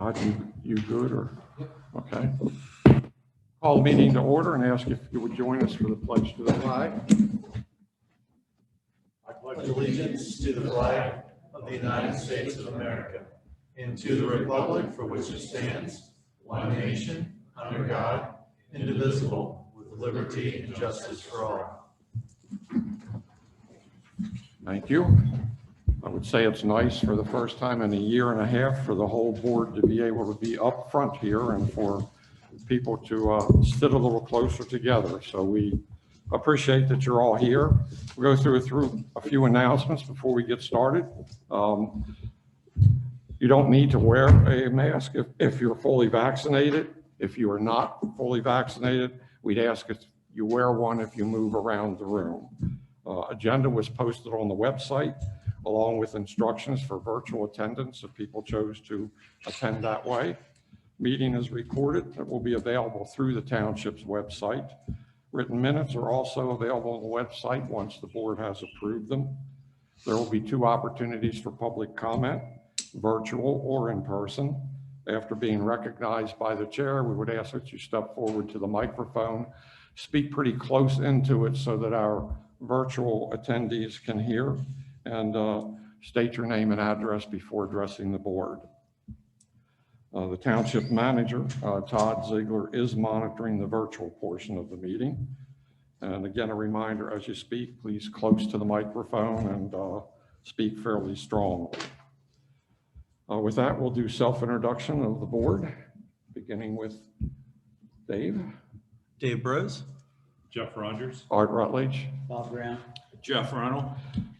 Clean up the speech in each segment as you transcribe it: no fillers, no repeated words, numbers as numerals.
Todd, you good or? Okay. Call the meeting to order and ask if you would join us for the pledge to the flag. I pledge allegiance to the flag of the United States of America and to the republic for which it stands, one nation, under God, indivisible, with liberty and justice for all. Thank you. I would say it's nice for the first time in a year and a half for the whole board to be able to be up front here and for people to sit a little closer together. So we appreciate that you're all here. We'll go through a few announcements before we get started. You don't need to wear a mask if you're fully vaccinated. If you are not fully vaccinated, we'd ask if you wear one if you move around the room. Agenda was posted on the website along with instructions for virtual attendance if people chose to attend that way. Meeting is recorded. It will be available through the township's website. Written minutes are also available on the website once the board has approved them. There will be 2 opportunities for public comment, virtual or in person. After being recognized by the chair, we would ask that you step forward to the microphone, speak pretty close into it so that our virtual attendees can hear, and state your name and address before addressing the board. The township manager, Todd Ziegler, is monitoring the virtual portion of the meeting. And again, a reminder, as you speak, please close to the microphone and speak fairly strongly. With that, we'll do self-introduction of the board, beginning with Dave. Dave Brose. Jeff Rogers. Art Rutledge. Bob Brown. Jeff Reynolds.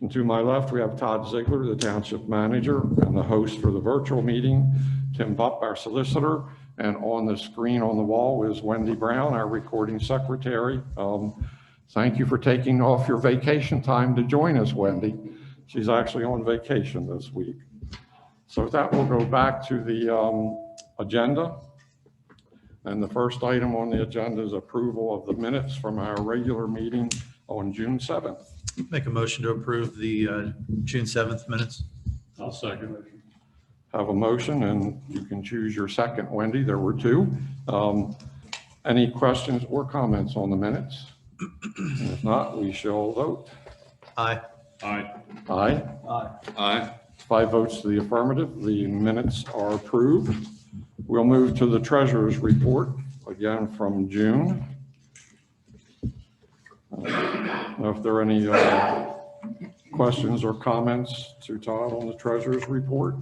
And to my left, we have Todd Ziegler, the township manager, and the host for the virtual meeting, Tim Bupp, our solicitor, and on the screen on the wall is Wendy Brown, our recording secretary. Thank you for taking off your vacation time to join us, Wendy. She's actually on vacation this week. So with that, we'll go back to the agenda. And the first item on the agenda is approval of the minutes from our regular meeting on June 7th. Make a motion to approve the June 7th minutes. I'll second. Have a motion, and you can choose your second, Wendy. There were 2. Any questions or comments on the minutes? And if not, we shall vote. Aye. Aye. Aye. Aye. Aye. 5 votes to the affirmative. The minutes are approved. We'll move to the treasurer's report, again from June. I don't know if there are any questions or comments to Todd on the treasurer's report.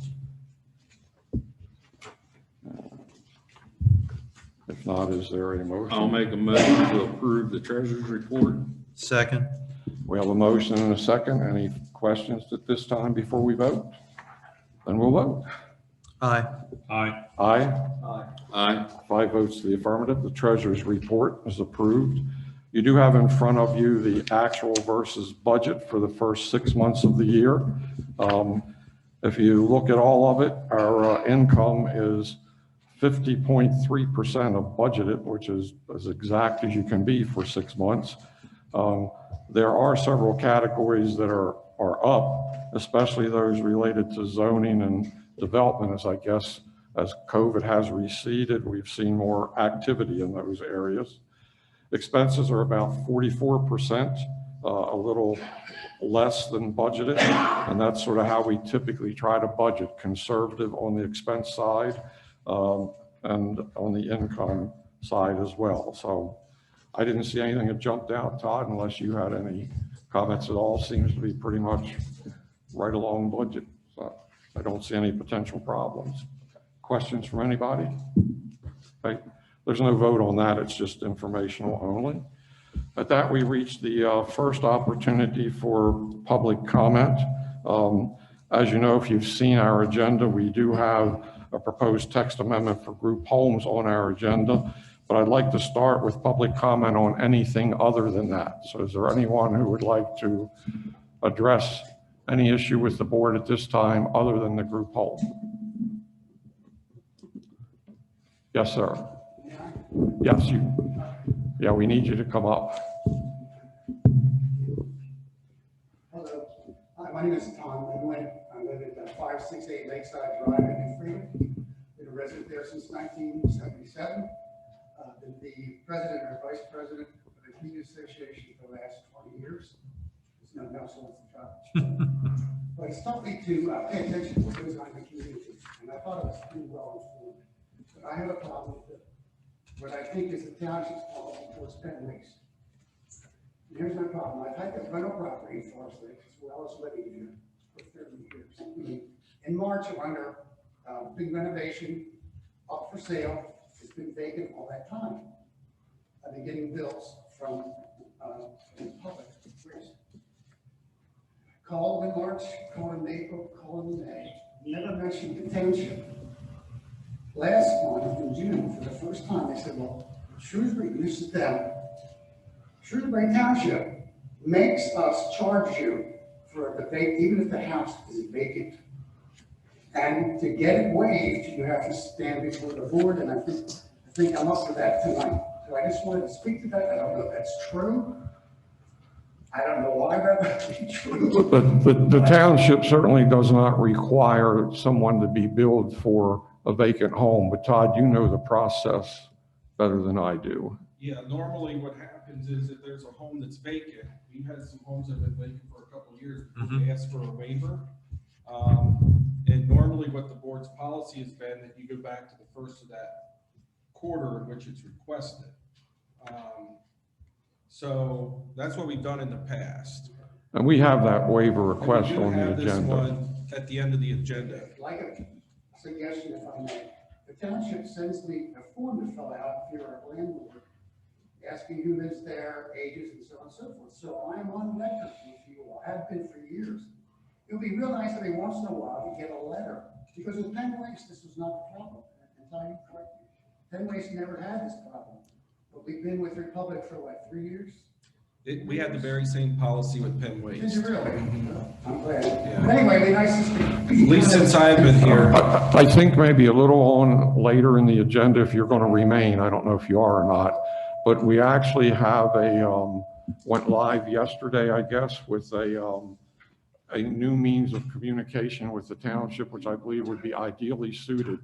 If not, is there a motion? I'll make a motion to approve the treasurer's report. Second. We have a motion and a second. Any questions at this time before we vote? Then we'll vote. Aye. Aye. Aye. Aye. Aye. 5 votes to the affirmative. The treasurer's report is approved. You do have in front of you the actual versus budget for the first 6 months of the year. If you look at all of it, our income is 50.3% of budgeted, which is as exact as you can be for 6 months. There are several categories that are up, especially those related to zoning and development, as I guess as COVID has receded, we've seen more activity in those areas. Expenses are about 44%, a little less than budgeted, and that's sort of how we typically try to budget, conservative on the expense side and on the income side as well. So I didn't see anything that jumped out, Todd, unless you had any comments at all. Seems to be pretty much right along budget. So I don't see any potential problems. Questions from anybody? Okay. There's no vote on that. It's just informational only. At that, we reached the first opportunity for public comment. As you know, if you've seen our agenda, we do have a proposed text amendment for group homes on our agenda, but I'd like to start with public comment on anything other than that. So is there anyone who would like to address any issue with the board at this time other than the group home? Yes, sir. Yes, yeah, we need you to come up. Hello, my name is Tom Midwin. I live at 568 Lakeside Drive in New Freedom. Been a resident there since 1977. Been the president or vice president of the community association for the last 20 years. There's no else wants to try. But it's taught me to pay attention to what goes on in the community, and I thought I was pretty well informed. But I have a problem with what I think is the township's policy towards pen waste. And here's my problem. I've had this rental property in Forest Lake as well as living here for 30 years. In March, we're under big renovation, up for sale. It's been vacant all that time. I've been getting bills from the public. Called in March, called in April, called in May, never mentioned the township. Last month in June, for the first time, they said, well, Shrewsbury, this is them. Shrewsbury Township makes us charge you for the vacant, even if the house is vacant. And to get it waived, you have to stand before the board, and I think I'm up for that tonight. So I just wanted to speak to that. I don't know if that's true. I don't know why that would be true. But the township certainly does not require someone to be billed for a vacant home. But Todd, you know the process better than I do. Yeah, normally what happens is if there's a home that's vacant, we've had some homes that have been vacant for a couple of years, they ask for a waiver. And normally what the board's policy has been that you go back to the first of that quarter in which it's requested. So that's what we've done in the past. And we have that waiver And we request do on the have this agenda. one at the end of the agenda. Like a suggestion, if I may, the township sends me a form to fill out if you're a landlord, asking who lives there, ages, and so on and so forth. So I'm on record with you all, have been for years. It would be real nice every once in a while to get a letter, because with pen waste, this was not the problem. I can tell you correctly. Pen waste never had this problem. But we've been with Republic for what, 3 years? We had the very same policy with pen Did waste. you really? I'm glad. Yeah. But anyway, it'd be nice to speak. At least since I've been here. I think maybe a little on later in the agenda if you're going to remain. I don't know if you are or not, but we actually have went live yesterday, I guess, with a new means of communication with the township, which I believe would be ideally suited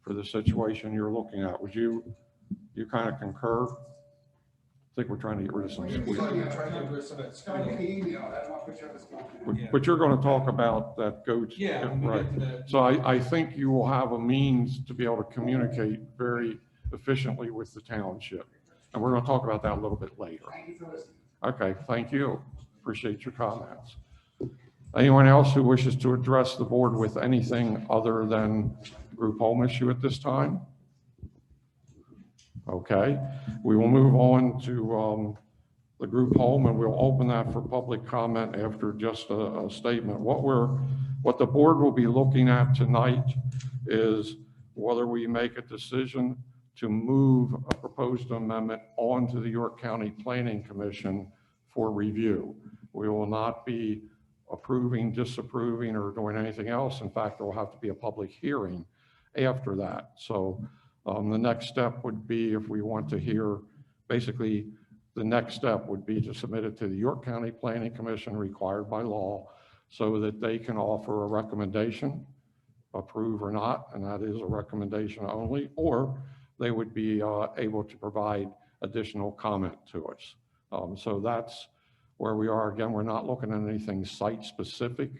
for the situation you're looking at. Would you kind of concur? I think we're trying to get rid of some squeak. Start with the email, I don't know whichever is going. But you're going to talk about that goat. Yeah, when we Right. get to that. So I think you will have a means to be able to communicate very efficiently with the township. And we're going to talk about that a little bit later. Thank you for listening. Okay, thank you. Appreciate your comments. Anyone else who wishes to address the board with anything other than group home issue at this time? Okay, we will move on to the group home, and we'll open that for public comment after just a statement. What the board will be looking at tonight is whether we make a decision to move a proposed amendment onto the York County Planning Commission for review. We will not be approving, disapproving, or doing anything else. In fact, there will have to be a public hearing after that. So the next step would be, if we want to hear, basically the next step would be to submit it to the York County Planning Commission, required by law, so that they can offer a recommendation, approve or not, and that is a recommendation only, or they would be able to provide additional comment to us. So that's where we are. Again, we're not looking at anything site specific.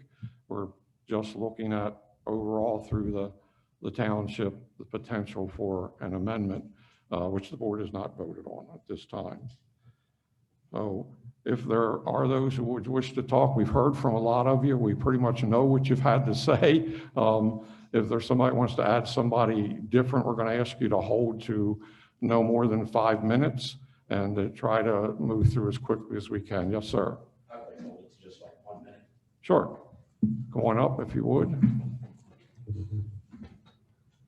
We're just looking at overall through the township, the potential for an amendment, which the board has not voted on at this time. So if there are those who would wish to talk, we've heard from a lot of you. We pretty much know what you've had to say. If there's somebody who wants to add somebody different, we're going to ask you to hold to no more than 5 minutes and to try to move through as quickly as we can. Yes, sir. Okay, hold it to just like 1 minute. Sure. Go on up if you would.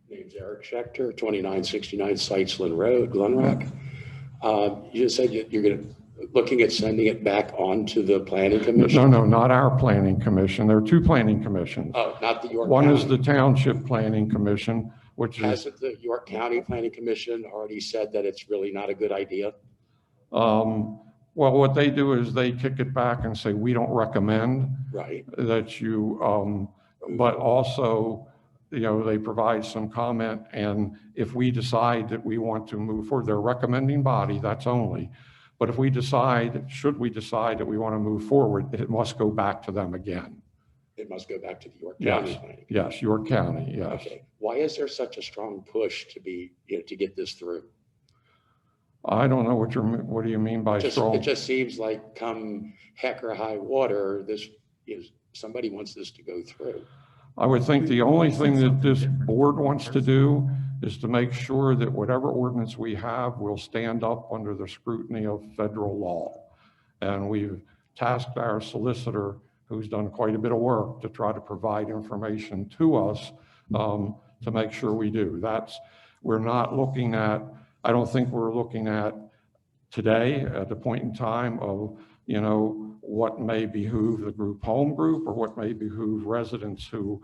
Name's Eric Schechter, 2969 Sitesland Road, Glen Rock. You just said you're looking at sending it back on to the planning commission? No, not our planning commission. There are two planning commissions. Oh, not the York One County. is the Township Planning Commission, which is, Hasn't the York County Planning Commission already said that it's really not a good idea? well, what they do is they kick it back and say, we don't recommend Right. that you, but also they provide some comment, and if we decide that we want to move forward, they're a recommending body, that's only. But if we decide, should we decide that we want to move forward, it must go back to them again. It must go back to the York Yes, County planning. yes, York County, yes. Okay. Why is there such a strong push to be, to get this through? I don't know what do you mean by strong? It just seems like come heck or high water, this is, somebody wants this to go through. I would think the only thing that this board wants to do is to make sure that whatever ordinance we have will stand up under the scrutiny of federal law. And we've tasked our solicitor, who's done quite a bit of work, to try to provide information to us to make sure we do. We're not looking at, I don't think we're looking at today at the point in time of, what may behoove the group home group or what may behoove residents who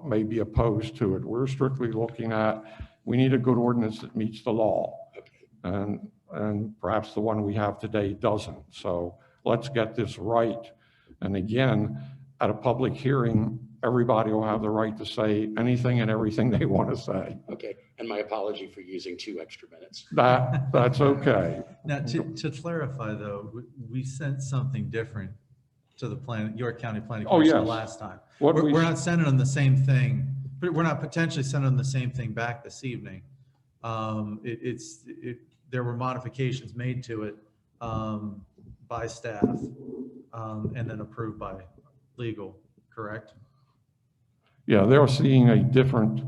may be opposed to it. We're strictly looking at, we need a good ordinance that meets the law. And perhaps the one we have today doesn't. So let's get this right. And again, at a public hearing, everybody will have the right to say anything and everything they want to say. Okay, and my apology for using 2 extra minutes. That's okay. Now, to clarify though, we sent something different to the York County Planning Oh, Commission yes. last time. What We're not sending them the same thing, but we're not potentially sending them the same thing back this evening. There were modifications made to it by staff and then approved by legal, correct? Yeah, they're seeing a different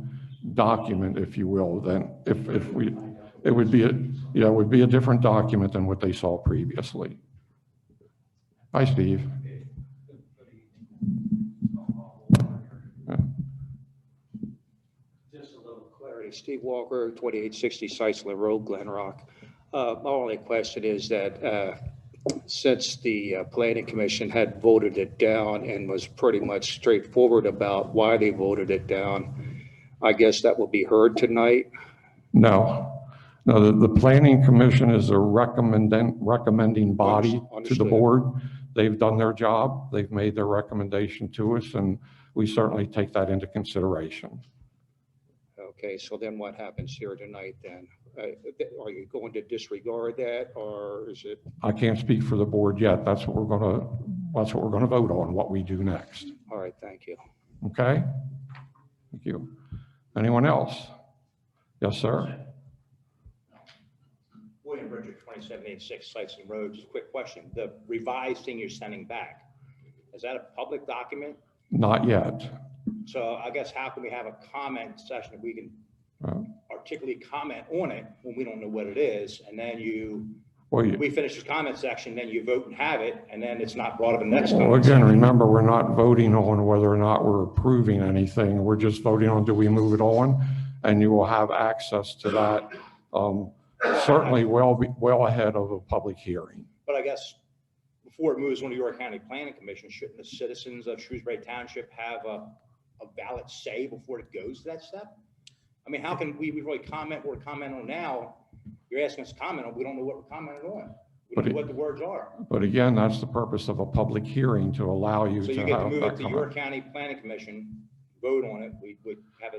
document, if you will, than it would be a different document than what they saw previously. Hi, Steve. Just a little clarity. Steve Walker, 2860 Sisseton Road, Glen Rock. My only question is that since the Planning Commission had voted it down and was pretty much straightforward about why they voted it down, I guess that will be heard tonight? No, the Planning Commission is a recommending body to the Understood. board. They've done their job. They've made their recommendation to us, and we certainly take that into consideration. Okay, so then what happens here tonight then? Are you going to disregard that, or is it? I can't speak for the board yet. That's what we're going to vote on, what we do next. All right, thank you. Okay? Thank you. Anyone else? Yes, sir. William Bridger, 2786 Sisseton Road. Just a quick question. The revised thing you're sending back, is that a public document? Not yet. So I guess how can we have a comment session if we can articulately comment on it when we don't know what it is? And then we finish the comment section, then you vote and have it, and then it's not brought up in the next Well, comment again, section. remember, we're not voting on whether or not we're approving anything. We're just voting on, do we move it on? And you will have access to that certainly well ahead of a public hearing. But I guess before it moves on to York County Planning Commission, shouldn't the citizens of Shrewsbury Township have a valid say before it goes to that step? I mean, how can we really comment what we're commenting on now? You're asking us to comment on, we don't know what we're commenting on. We don't know what the words are. But again, that's the purpose of a public hearing, to allow you So to you get to have move that it to comment. York County Planning Commission, vote on it. We would have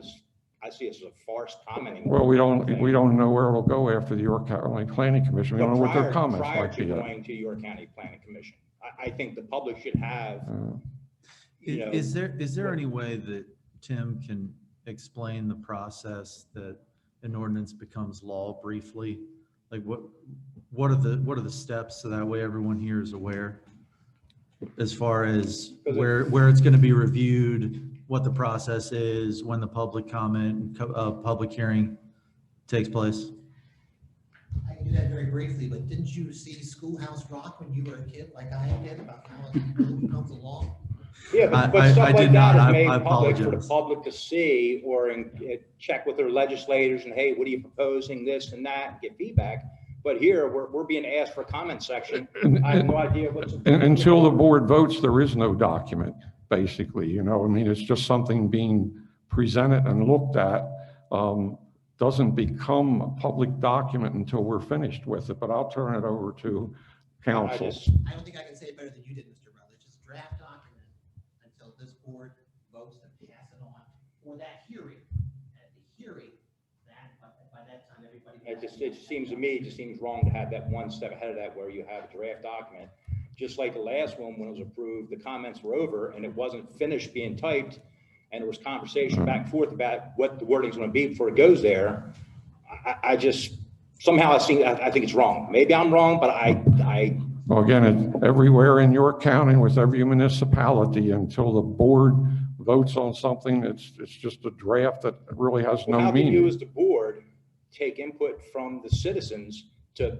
I see this as a farce commenting. Well, we don't know where it'll go after the York County Planning Commission. We don't know what their comments Prior might to be. going to York County Planning Commission, I think the public should have, Is there any way that Tim can explain the process that an ordinance becomes law briefly? Like what are the steps, so that way everyone here is aware as far as where it's going to be reviewed, what the process is, when the public comment, public hearing takes place? I can do that very briefly, but didn't you see Schoolhouse Rock when you were a kid, like I did, about how it really becomes a law? yeah, but I stuff like did that not. is made I public for the apologize. public to see or check with their legislators and, hey, what are you proposing, this and that, get feedback. But here, we're being asked for a comment section. I have no idea what's. Until the board votes, there is no document, basically, I mean, it's just something being presented and looked at. Doesn't become a public document until we're finished with it, but I'll turn it over to council. I don't think I can say it better than you did, Mr. Rutledge. It's a draft document until this board votes to pass it on for that hearing. At the hearing, by that time, everybody. It just seems to me, it just seems wrong to have that one step ahead of that where you have a draft document. Just like the last one, when it was approved, the comments were over and it wasn't finished being typed. And there was conversation back and forth about what the wording's gonna be before it goes there. I just, somehow I think it's wrong. Maybe I'm wrong, but Well, again, it's everywhere in York County with every municipality until the board votes on something, it's just a draft that really has no how can you meaning. as the board take input from the citizens to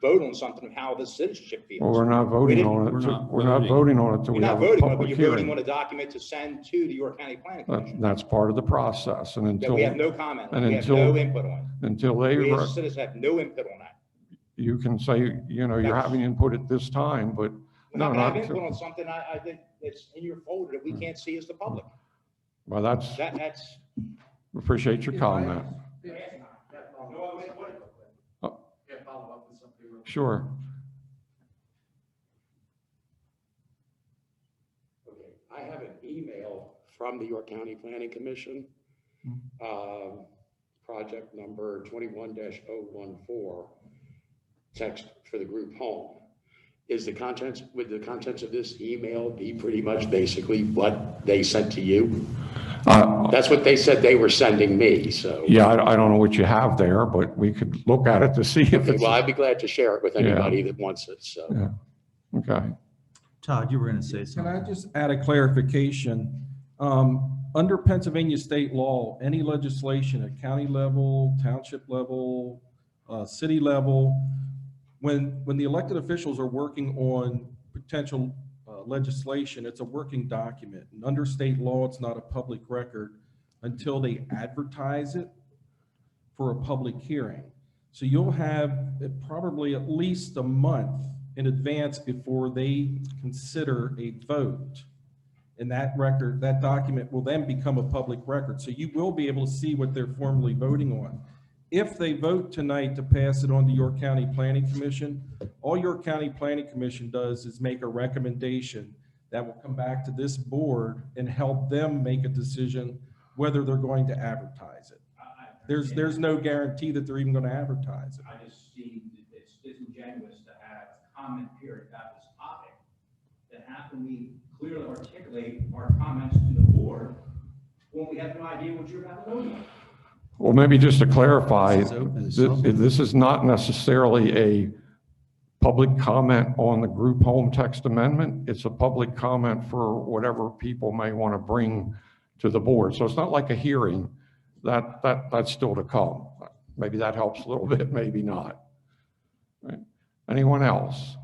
vote on something of how the citizenship feels? Well, we're not voting didn't- on it. We're not We're not voting. voting on it till You're we not have a voting on it, but public you're voting on hearing. a document to send to the York County Planning Commission That's part of the process, and that until, we have no comment on, and we have until- no input on. until they, We as citizens have no input on that. you can say, you know, you're Yes. having input at this time, but We're no, not gonna have not, input till- on something I think it's in your folder that we can't see as the public. well, that's, That's. appreciate your comment. Oh. Sure. Okay, I have an email from the York County Planning Commission, project number 21-014, text for the group home. Would the contents of this email be pretty much basically what they sent to you? That's what they said they were sending me, so. Yeah, I don't know what you have there, but we could look at it to see if Okay, it's, well, I'd be glad to share it with anybody that wants it, so. yeah, okay. Todd, you were going to say Can something. I just add a clarification? Under Pennsylvania state law, any legislation at county level, township level, city level, when the elected officials are working on potential legislation, it's a working document. And under state law, it's not a public record until they advertise it for a public hearing. So you'll have probably at least a month in advance before they consider a vote. And that record, that document will then become a public record. So you will be able to see what they're formally voting on. If they vote tonight to pass it on to York County Planning Commission, all York County Planning Commission does is make a recommendation that will come back to this board and help them make a decision whether they're going to advertise it. There's no guarantee that they're even going to advertise it. I just see that it's disingenuous to have a comment period about this topic. Then how can we clearly articulate our comments to the board when we have no idea what you're about to vote on? Well, maybe just to clarify, This is open as something. this is not necessarily a public comment on the group home text amendment. It's a public comment for whatever people may want to bring to the board. So it's not like a hearing. That's still to come. Maybe that helps a little bit, maybe not. Right. Anyone else?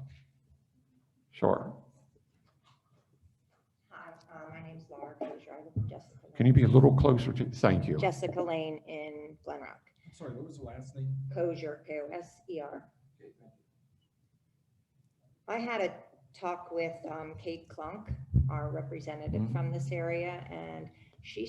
Sure. Hi, my name's Laura Kosher. I live in Jessica. Can you be a little closer to, thank you. Jessica Lane in Glen Rock. I'm sorry, what was the last name? Kosher, K-O-S-E-R. Okay, thank you. I had a talk with Kate Klunk, our representative from this area, and she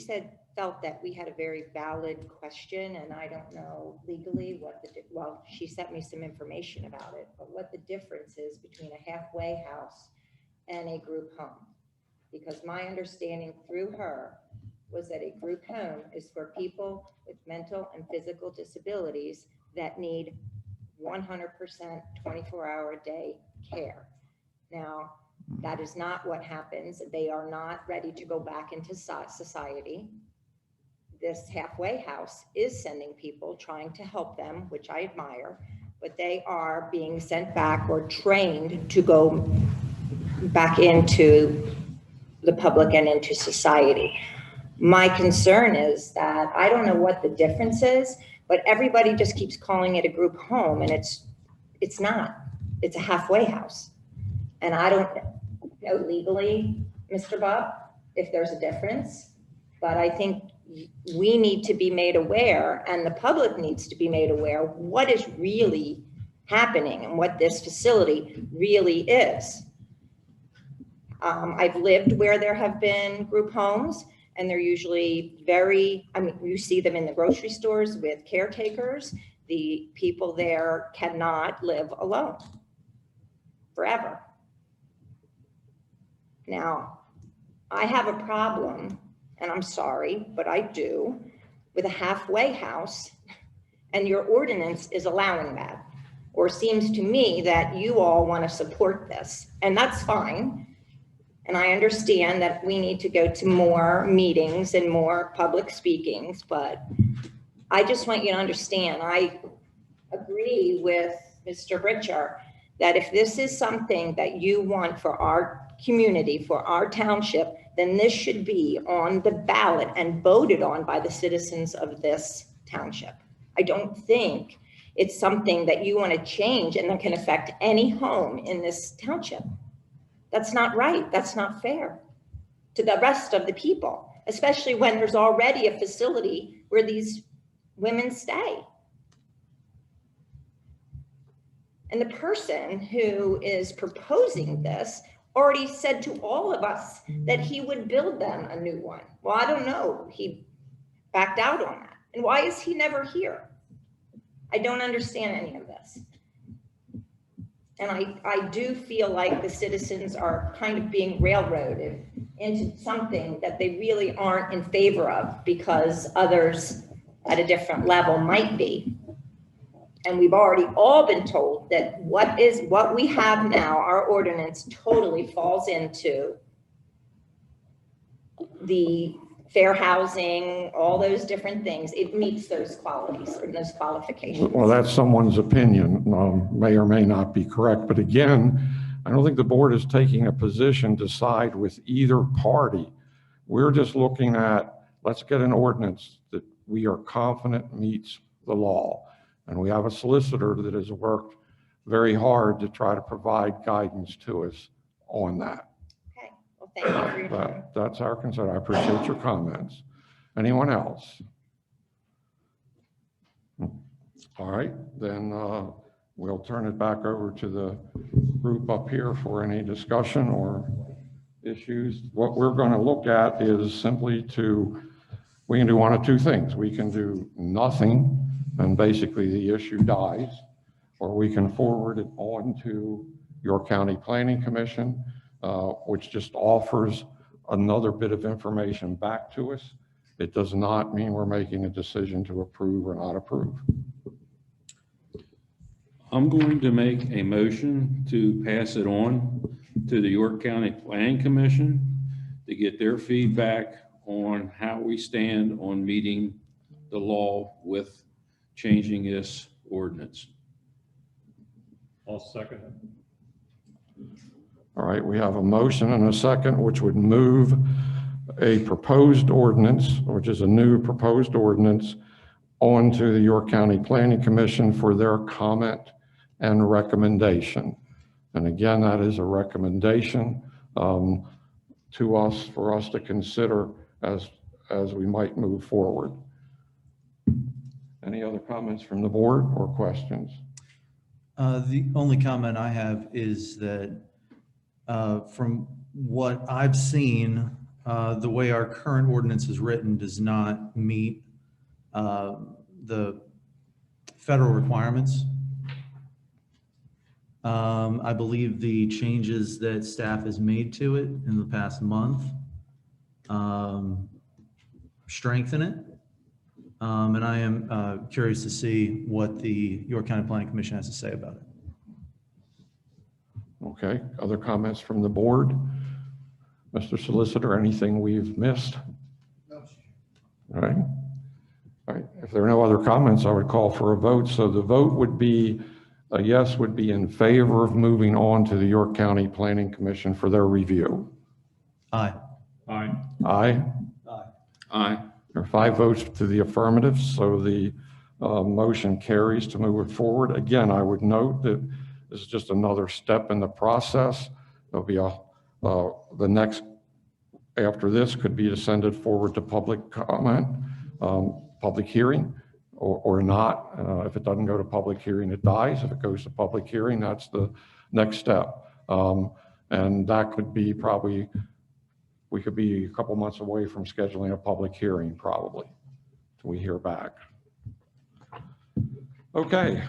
felt that we had a very valid question, and I don't know legally what well, she sent me some information about it, but what the difference is between a halfway house and a group home. Because my understanding through her was that a group home is for people with mental and physical disabilities that need 100% 24-hour-a-day care. Now, that is not what happens. They are not ready to go back into society. This halfway house is sending people, trying to help them, which I admire, but they are being sent back or trained to go back into the public and into society. My concern is that I don't know what the difference is, but everybody just keeps calling it a group home, and it's not. It's a halfway house. And I don't know legally, Mr. Bob, if there's a difference, but I think we need to be made aware, and the public needs to be made aware what is really happening and what this facility really is. I've lived where there have been group homes, and they're usually you see them in the grocery stores with caretakers. The people there cannot live alone forever. Now, I have a problem and I'm sorry, but I do, with a halfway house, and your ordinance is allowing that. Or seems to me that you all want to support this, and that's fine. And I understand that we need to go to more meetings and more public speakings, but I just want you to understand, I agree with Mr. Richer that if this is something that you want for our community, for our township, then this should be on the ballot and voted on by the citizens of this township. I don't think it's something that you want to change and that can affect any home in this township. That's not right. That's not fair to the rest of the people, especially when there's already a facility where these women stay. And the person who is proposing this already said to all of us that he would build them a new one. Well, I don't know. He backed out on that. And why is he never here? I don't understand any of this. And I do feel like the citizens are kind of being railroaded into something that they really aren't in favor of because others at a different level might be. And we've already all been told that what we have now, our ordinance totally falls into the fair housing, all those different things. It meets those qualities or those qualifications. Well, that's someone's opinion, may or may not be correct. But again, I don't think the board is taking a position to side with either party. We're just looking at, let's get an ordinance that we are confident meets the law. And we have a solicitor that has worked very hard to try to provide guidance to us on that. Okay, well, thank you for your time. That's our concern. I appreciate your comments. Anyone else? All right, then we'll turn it back over to the group up here for any discussion or issues. What we're going to look at is simply we can do one of two things. We can do nothing and basically the issue dies, or we can forward it on to your county planning commission, which just offers another bit of information back to us. It does not mean we're making a decision to approve or not approve. I'm going to make a motion to pass it on to the York County Planning Commission to get their feedback on how we stand on meeting the law with changing this ordinance. I'll second it. All right, we have a motion and a second, which would move a proposed ordinance, which is a new proposed ordinance, onto the York County Planning Commission for their comment and recommendation. And again, that is a recommendation to us, for us to consider as we might move forward. Any other comments from the board or questions? The only comment I have is that from what I've seen, the way our current ordinance is written does not meet the federal requirements. I believe the changes that staff has made to it in the past month strengthen it. And I am curious to see what the York County Planning Commission has to say about it. Okay, other comments from the board? Mr. Solicitor, anything we've missed? No. All right. All right, if there are no other comments, I would call for a vote. So the vote would be, a yes would be in favor of moving on to the York County Planning Commission for their review. Aye. Aye. Aye. Aye. Aye. There are 5 votes to the affirmative, so the motion carries to move it forward. Again, I would note that this is just another step in the process. There'll be the next, after this, could be to send it forward to public comment, public hearing, or not. If it doesn't go to public hearing, it dies. If it goes to public hearing, that's the next step. And that could be probably, we could be a couple months away from scheduling a public hearing, probably, till we hear back. Okay.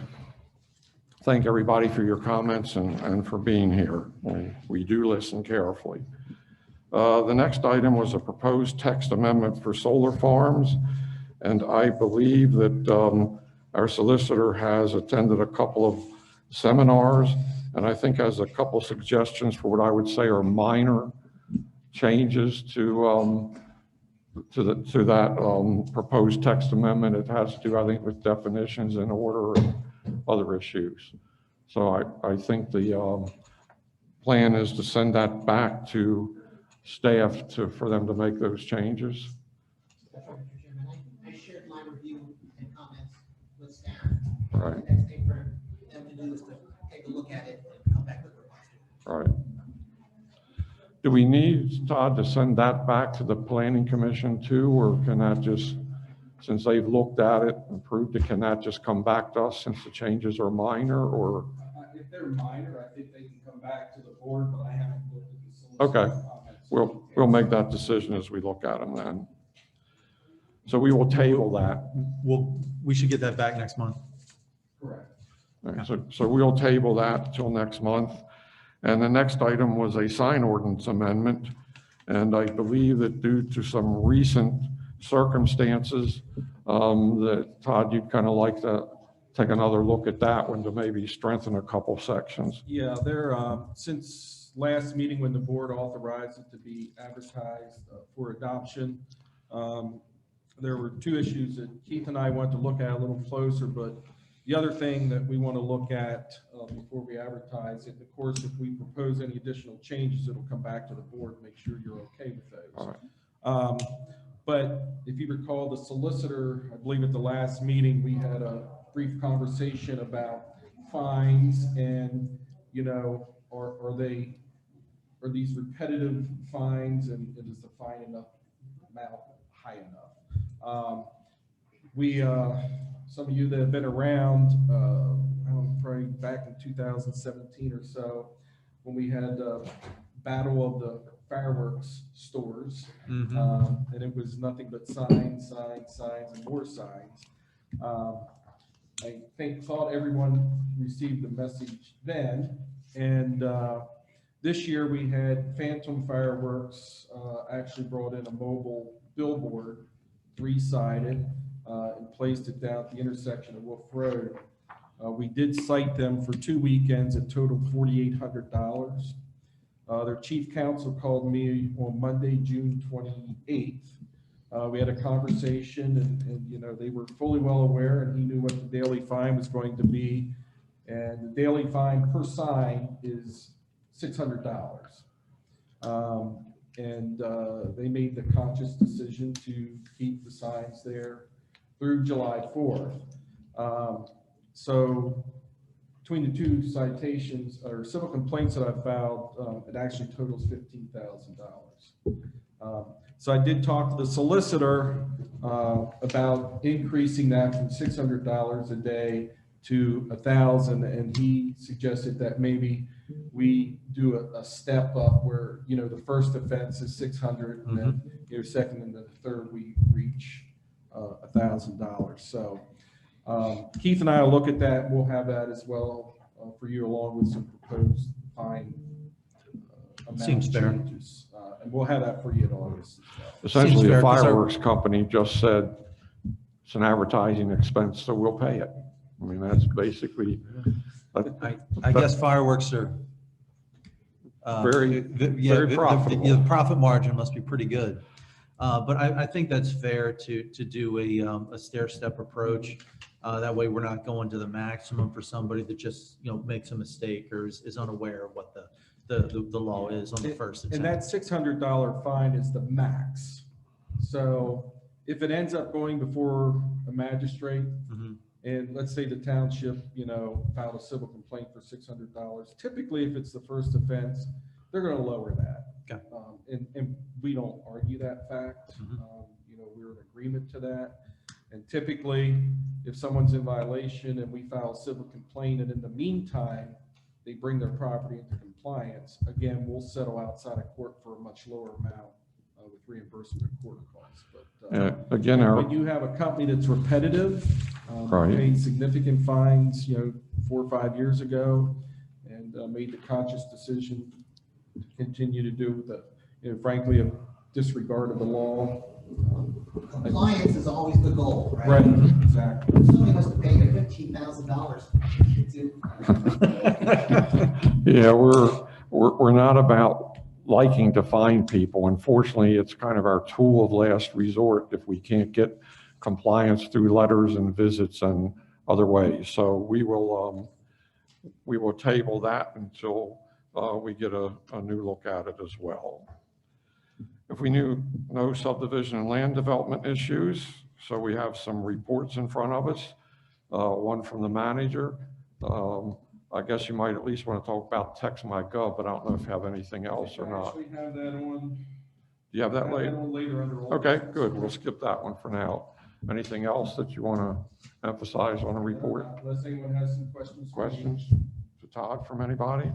Thank everybody for your comments and for being here. We do listen carefully. The next item was a proposed text amendment for solar farms. And I believe that our solicitor has attended a couple of seminars, and I think has a couple suggestions for what I would say are minor changes to that proposed text amendment. It has to do, I think, with definitions and order and other issues. So I think the plan is to send that back to staff for them to make those changes. That's right, Mr. Chairman. I shared my review and comments with staff. Right. The next thing for them to do is to take a look at it and come back with a request. Right. Do we need, Todd, to send that back to the planning commission too, or can that just, since they've looked at it and approved it, can that just come back to us since the changes are minor, or? If they're minor, I think they can come back to the board, but I haven't looked at the solicitor's Okay. comments. We'll make that decision as we look at them then. So we will table that. We should get that back next month. Correct. Right, so we'll table that till next month. And the next item was a sign ordinance amendment. And I believe that due to some recent circumstances, that Todd, you'd kind of like to take another look at that one to maybe strengthen a couple sections. Yeah, since last meeting when the board authorized it to be advertised for adoption, there were two issues that Keith and I wanted to look at a little closer, but the other thing that we want to look at before we advertise it, of course, if we propose any additional changes, it'll come back to the board, make sure you're okay with those. All right. But if you recall, the solicitor, I believe at the last meeting, we had a brief conversation about fines and, you know, are these repetitive fines, and is the fine enough amount high enough? Some of you that have been around, probably back in 2017 or so, when we had the battle of the fireworks stores, and it was nothing but signs, and more signs. I thought everyone received the message then, and this year we had Phantom Fireworks actually brought in a mobile billboard, 3-sided, and placed it down at the intersection of Wolf Road. We did cite them for 2 weekends at total $4,800. Their chief counsel called me on Monday, June 28th. We had a conversation, and you know, they were fully well aware, and he knew what the daily fine was going to be. And the daily fine per sign is $600. They made the conscious decision to keep the signs there through July 4th. So between the two citations or civil complaints that I filed, it actually totals $15,000. So I did talk to the solicitor about increasing that from $600 a day to $1,000, and he suggested that maybe we do a step up where, you know, the first offense is $600, and then, you know, second and the third we reach $1,000. So Keith and I will look at that. We'll have that as well for you, along with some proposed fine amount Seems fair. changes. And we'll have that for you in August. Essentially, fair, the 'cause fireworks company just said it's an advertising expense, so we'll pay it. I mean, that's basically. I guess fireworks are Very profitable. The profit margin must be pretty good. But I think that's fair to do a stair-step approach. That way we're not going to the maximum for somebody that just, you know, makes a mistake or is unaware of what the law is on the first attempt. And that $600 fine is the max. So if it ends up going before a magistrate, and let's say the township, you know, filed a civil complaint for $600, typically if it's the first offense, they're going to lower that. Okay. And we don't argue that fact. You know, we're in agreement to that. And typically, if someone's in violation and we file a civil complaint, and in the meantime, they bring their property into compliance, again, we'll settle outside of court for a much lower amount with reimbursement of court costs. But Again, when you have a company that's repetitive, Right. made significant fines, you know, 4 or 5 years ago, and made the conscious decision to continue to do frankly, a disregard of the law. Compliance is always the goal, right? Right, exactly. If somebody wants to pay you $15,000, Yeah, we're not about liking to fine people. Unfortunately, it's kind of our tool of last resort if we can't get compliance through letters and visits and other ways. So we will table that until we get a new look at it as well. If we knew no subdivision and land development issues, so we have some reports in front of us, one from the manager. I guess you might at least want to talk about text.my.gov, but I don't know if you have anything else or I not. actually have that on. Do you have that later? Later under. Okay, good. We'll skip that one for now. Anything else that you want to emphasize on a report? Unless anyone has some questions. for me. Questions to Todd from anybody?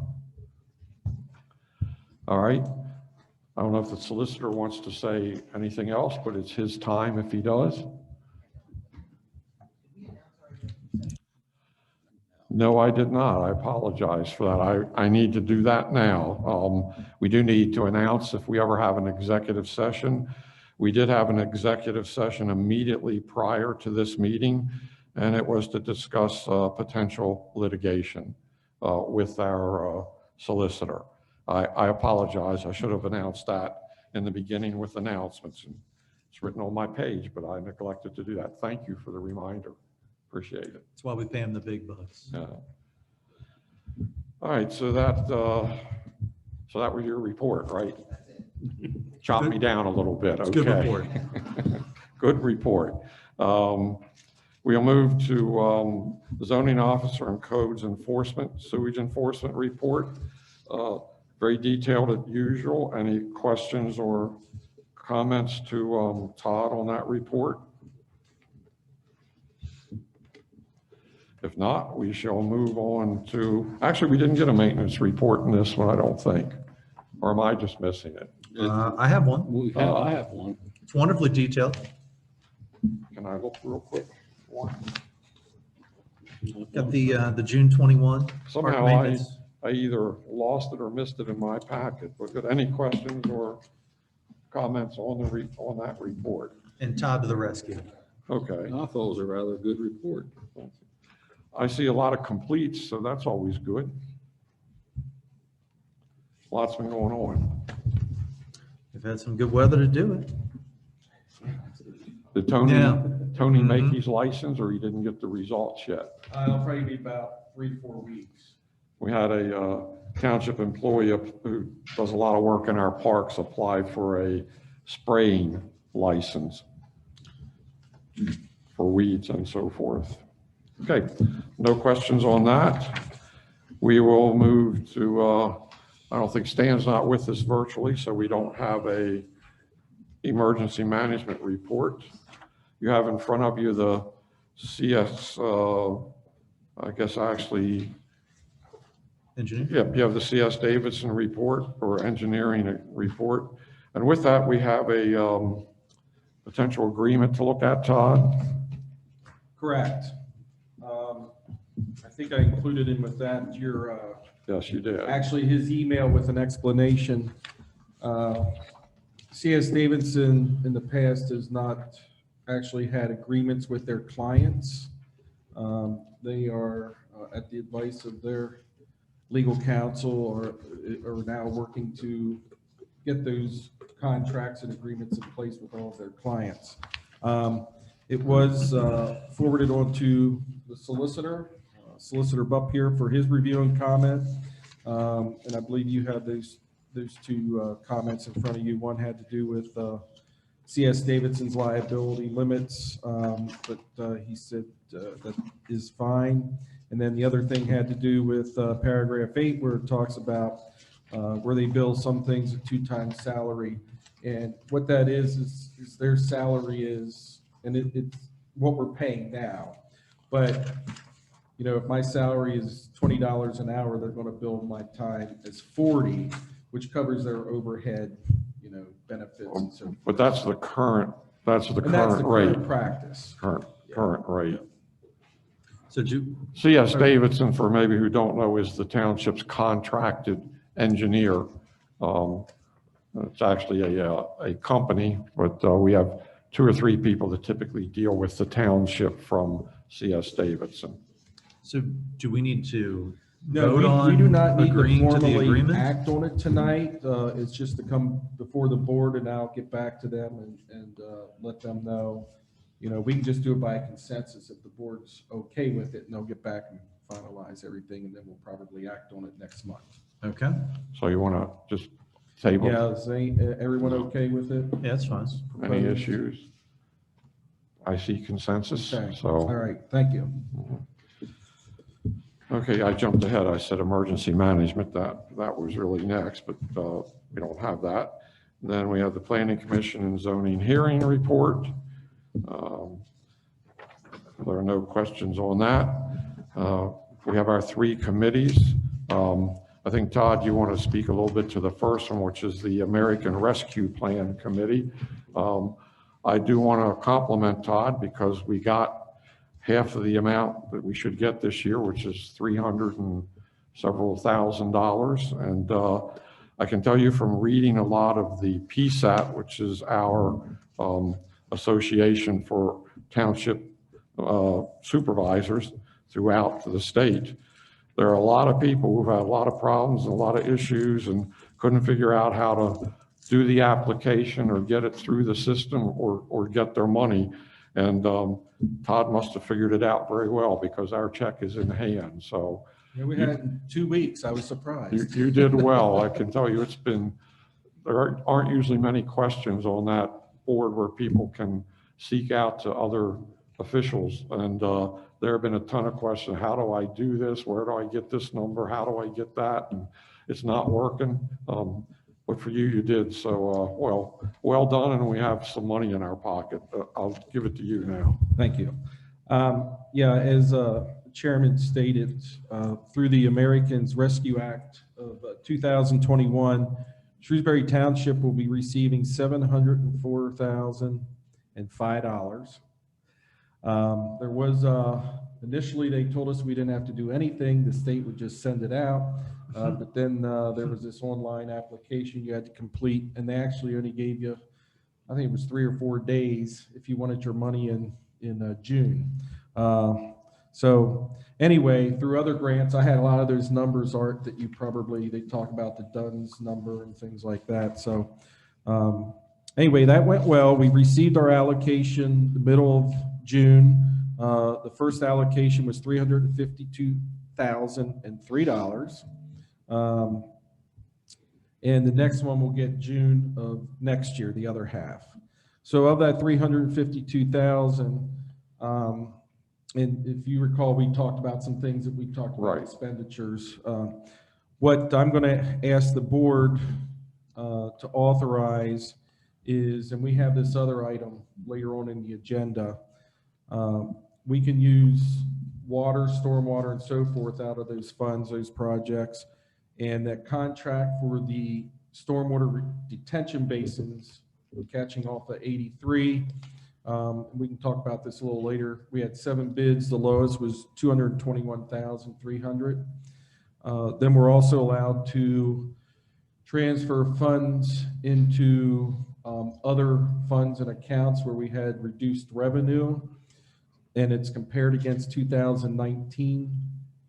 All right. I don't know if the solicitor wants to say anything else, but it's his time if he does. No, I did not. I apologize for that. I need to do that now. We do need to announce if we ever have an executive session. We did have an executive session immediately prior to this meeting, and it was to discuss potential litigation with our solicitor. I apologize. I should have announced that in the beginning with announcements. It's written on my page, but I neglected to do that. Thank you for the reminder. Appreciate it. That's why we pay them the big bucks. Yeah. All right, so that was your report, right? Chop me down a little bit, okay? Good report. Good report. We'll move to the zoning officer and codes enforcement, sewage enforcement report. Very detailed as usual. Any questions or comments to Todd on that report? If not, we shall move on to, actually, we didn't get a maintenance report in this one, I don't think. Or am I just missing it? I have one. I have one. It's wonderfully detailed. Can I look real quick? One. Got the June 21. park Somehow maintenance. I either lost it or missed it in my packet. But got any questions or comments on that report? And Todd to the rescue. Okay. I thought it was a rather good report. I see a lot of completes, so that's always good. Lots been going on. We've had some good weather to do it. Did Tony Yeah. make his license, or he didn't get the results yet? It'll probably be about 3 to 4 weeks. We had a township employee who does a lot of work in our parks apply for a spraying license for weeds and so forth. Okay, no questions on that. We will move to, I don't think Stan's not with us virtually, so we don't have a emergency management report. You have in front of you the CS, I guess actually, Engineer? yep, you have the CS Davidson report or engineering report. And with that, we have a potential agreement to look at, Todd. Correct. I think I included in with that your, Yes, you did. actually his email with an explanation. CS Davidson in the past has not actually had agreements with their clients. They are at the advice of their legal counsel are now working to get those contracts and agreements in place with all of their clients. It was forwarded on to the solicitor, Solicitor Bupp here for his review and comment. And I believe you have those two comments in front of you. One had to do with CS Davidson's liability limits, but he said that is fine. And then the other thing had to do with paragraph 8, where it talks about where they bill some things at 2 times salary. And what that is their salary is, and it's what we're paying now. But, you know, if my salary is $20 an hour, they're going to bill my time as 40, which covers their overhead, you know, benefits and so forth. But that's the current Current rate. practice. Current rate. So CS Davidson, for maybe who don't know, is the township's contracted engineer It's actually a company, but we have 2 or 3 people that typically deal with the township from CS Davidson. So do we need to No, vote on we do not need to agreeing to the formally agreement? act on it tonight. It's just to come before the board and I'll get back to them and let them know. You know, we can just do it by consensus if the board's okay with it, and they'll get back and finalize everything, and then we'll probably act on it next month. Okay, So you want to just table? Yeah, is everyone okay with it? yeah, that's fine. Any issues? I see consensus, Okay, all so, right, thank you. okay, I jumped ahead. I said emergency management, that was really next, but we don't have that. Then we have the Planning Commission and Zoning Hearing Report. There are no questions on that. We have our 3 committees. I think, Todd, you want to speak a little bit to the first one, which is the American Rescue Plan Committee. I do want to compliment Todd because we got half of the amount that we should get this year, which is $300 and several $1,000s. And I can tell you from reading a lot of the PSAT, which is our association for township supervisors throughout the state, there are a lot of people who've had a lot of problems and a lot of issues and couldn't figure out how to do the application or get it through the system or get their money. And Todd must have figured it out very well because our check is in hand. So Yeah, we had it in 2 weeks. I was surprised. you did well. I can tell you there aren't usually many questions on that board where people can seek out to other officials. And there have been a ton of questions. How do I do this? Where do I get this number? How do I get that? And it's not working. But for you, you did. So, well done. And we have some money in our pocket. I'll give it to you now. Thank you. Yeah, as Chairman stated, through the Americans Rescue Act of 2021, Shrewsbury Township will be receiving $704,005. There was, initially they told us we didn't have to do anything. The state would just send it out. But then there was this online application you had to complete, and they actually only gave you, I think it was 3 or 4 days if you wanted your money in June. So anyway, through other grants, I had a lot of those numbers, Art, that you probably, they talk about the DUNS number and things like that. So anyway, that went well. We received our allocation the middle of June. The first allocation was $352,003. And the next one will get June of next year, the other half. So of that 352,000, and if you recall, we talked about some things that we talked about, Right. expenditures. What I'm going to ask the board to authorize is, and we have this other item later on in the agenda, we can use water, stormwater, and so forth out of those funds, those projects. And that contract for the stormwater detention basins, catching off of 83. We can talk about this a little later. We had 7 bids. The lowest was $221,300. Then we're also allowed to transfer funds into other funds and accounts where we had reduced revenue, and it's compared against 2019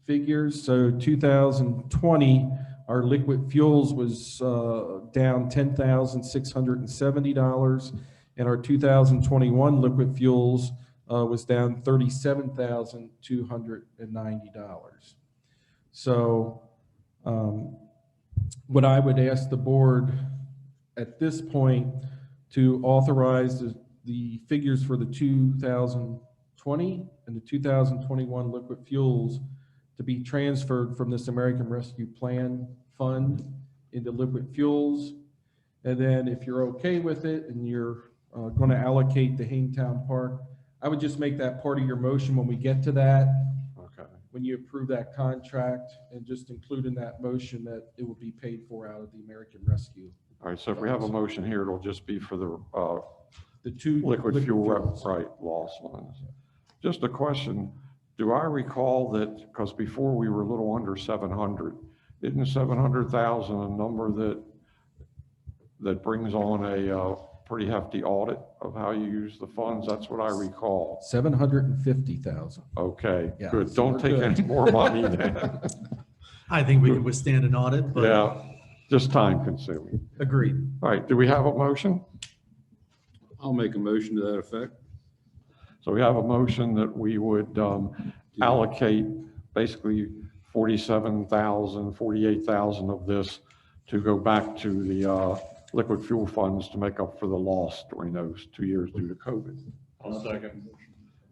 figures. So 2020, our liquid fuels was down $10,670, and our 2021 liquid fuels was down $37,290. So what I would ask the board at this point to authorize the figures for the 2020 and the 2021 liquid fuels to be transferred from this American Rescue Plan Fund into liquid fuels. And then if you're okay with it and you're going to allocate the Haintown Park, I would just make that part of your motion when we get to that. Okay. When you approve that contract, and just include in that motion that it will be paid for out of the American Rescue. All right. So if we have a motion here, it'll just be for the 2 liquid fuel, fuels. right, loss funds. Just a question. Do I recall that, because before we were a little under 700, isn't 700,000 a number that brings on a pretty hefty audit of how you use the funds. That's what I recall. 750,000. Okay, Yeah, good. so Don't we're take good. any more money then. I think we can withstand an audit, but Yeah, just time consuming. agreed. All right, do we have a motion? I'll make a motion to that effect. So we have a motion that we would allocate basically 47,000, 48,000 of this to go back to the liquid fuel funds to make up for the loss during those 2 years due to COVID. I'll second.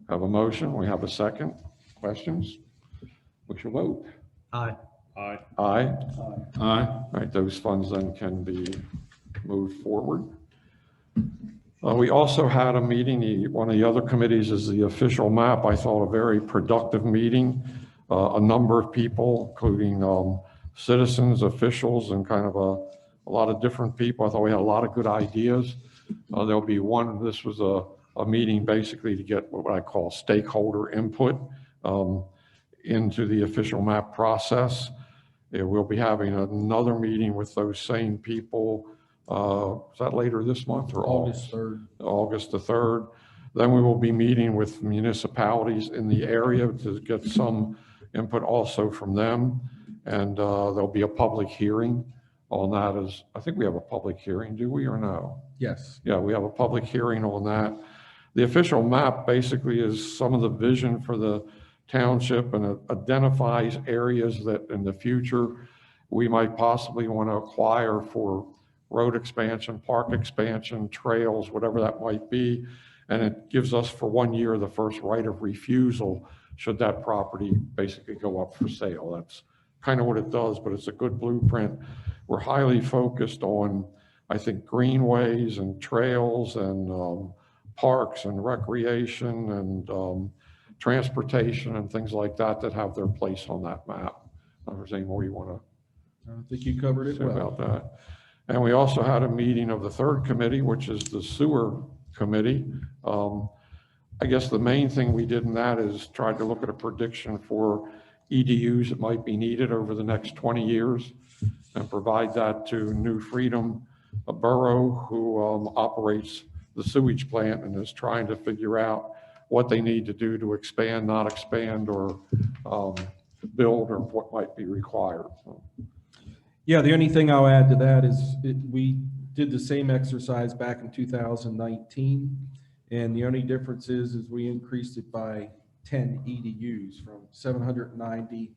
Have a motion, we have a second. Questions? We shall vote. Aye. Aye. Aye. Aye. All right, those funds then can be moved forward. We also had a meeting, one of the other committees is the official map. I thought a very productive meeting. A number of people, including citizens, officials, and kind of a lot of different people. I thought we had a lot of good ideas. There'll be one, this was a meeting basically to get what I call stakeholder input into the official map process. We'll be having another meeting with those same people. Is that later this month or August 3rd. August the 3rd. Then we will be meeting with municipalities in the area to get some input also from them. And there'll be a public hearing on that. I think we have a public hearing, do we or no? Yes. Yeah, we have a public hearing on that. The official map basically is some of the vision for the township, and it identifies areas that in the future we might possibly want to acquire for road expansion, park expansion, trails, whatever that might be. And it gives us for 1 year the first right of refusal should that property basically go up for sale. That's kind of what it does, but it's a good blueprint. We're highly focused on, I think, greenways and trails and parks and recreation and transportation and things like that that have their place on that map. If there's any more you want to I think you covered it say well. about that. And we also had a meeting of the third committee, which is the sewer committee. I guess the main thing we did in that is tried to look at a prediction for EDUs that might be needed over the next 20 years and provide that to New Freedom, a borough who operates the sewage plant and is trying to figure out what they need to do to expand, not expand, or build, or what might be required. Yeah, the only thing I'll add to that is we did the same exercise back in 2019. And the only difference is we increased it by 10 EDUs from 790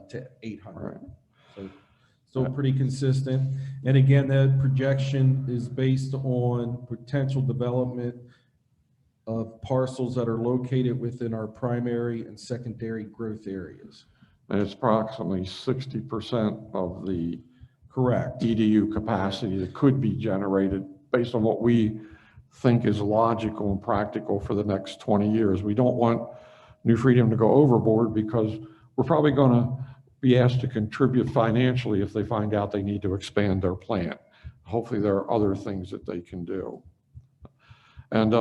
to 800. Right. So still pretty consistent. And again, that projection is based on potential development of parcels that are located within our primary and secondary growth areas. And it's approximately 60% of the Correct. EDU capacity that could be generated based on what we think is logical and practical for the next 20 years. We don't want New Freedom to go overboard because we're probably going to be asked to contribute financially if they find out they need to expand their plant. Hopefully there are other things that they can do. And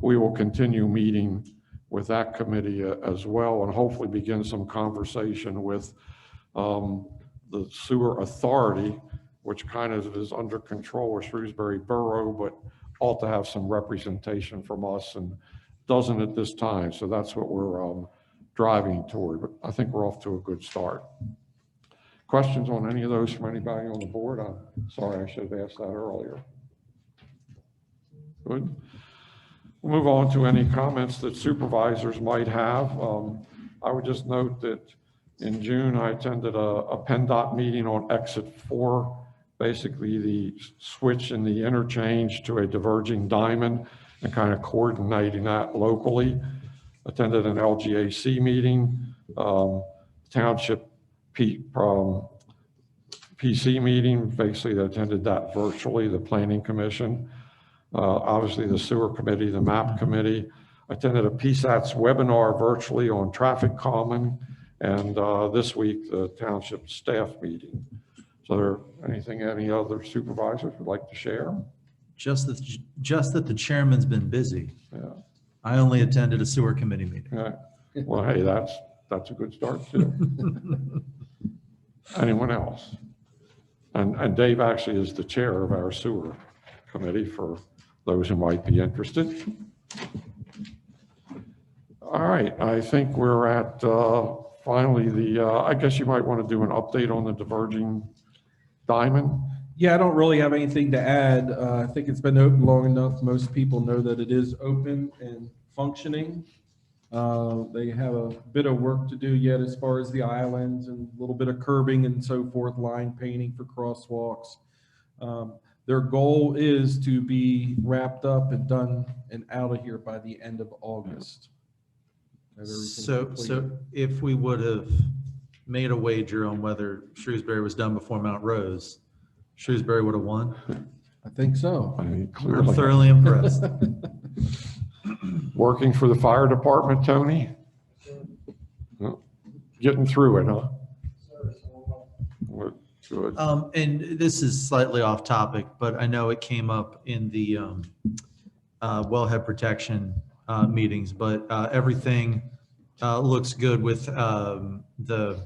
we will continue meeting with that committee as well, and hopefully begin some conversation with the sewer authority, which kind of is under control of Shrewsbury Borough, but ought to have some representation from us and doesn't at this time. So that's what we're driving toward, but I think we're off to a good start. Questions on any of those from anybody on the board? I'm sorry, I should have asked that earlier. Good. We'll move on to any comments that supervisors might have. I would just note that in June, I attended a PennDOT meeting on exit 4, basically the switch in the interchange to a diverging diamond and kind of coordinating that locally. Attended an LGAC meeting, township PC meeting, basically attended that virtually, the planning commission. Obviously the sewer committee, the map committee. Attended a PSATS webinar virtually on traffic calming, and this week the township staff meeting. So any other supervisors would like to share? Just that the chairman's been busy. Yeah. I only attended a sewer committee meeting. Yeah. Well, hey, that's a good start too. Anyone else? And Dave actually is the chair of our sewer committee for those who might be interested. All right, I think we're at finally I guess you might want to do an update on the diverging diamond. Yeah, I don't really have anything to add. I think it's been open long enough. Most people know that it is open and functioning. They have a bit of work to do yet as far as the islands and a little bit of curbing and so forth, line painting for crosswalks. Their goal is to be wrapped up and done and out of here by the end of August. So if we would have made a wager on whether Shrewsbury was done before Mount Rose, Shrewsbury would have won? I think so. I mean, I'm clearly. thoroughly impressed. Working for the fire department, Tony? Well, getting through it, huh? Well, good. And this is slightly off topic, but I know it came up in the wellhead protection meetings, but everything looks good with the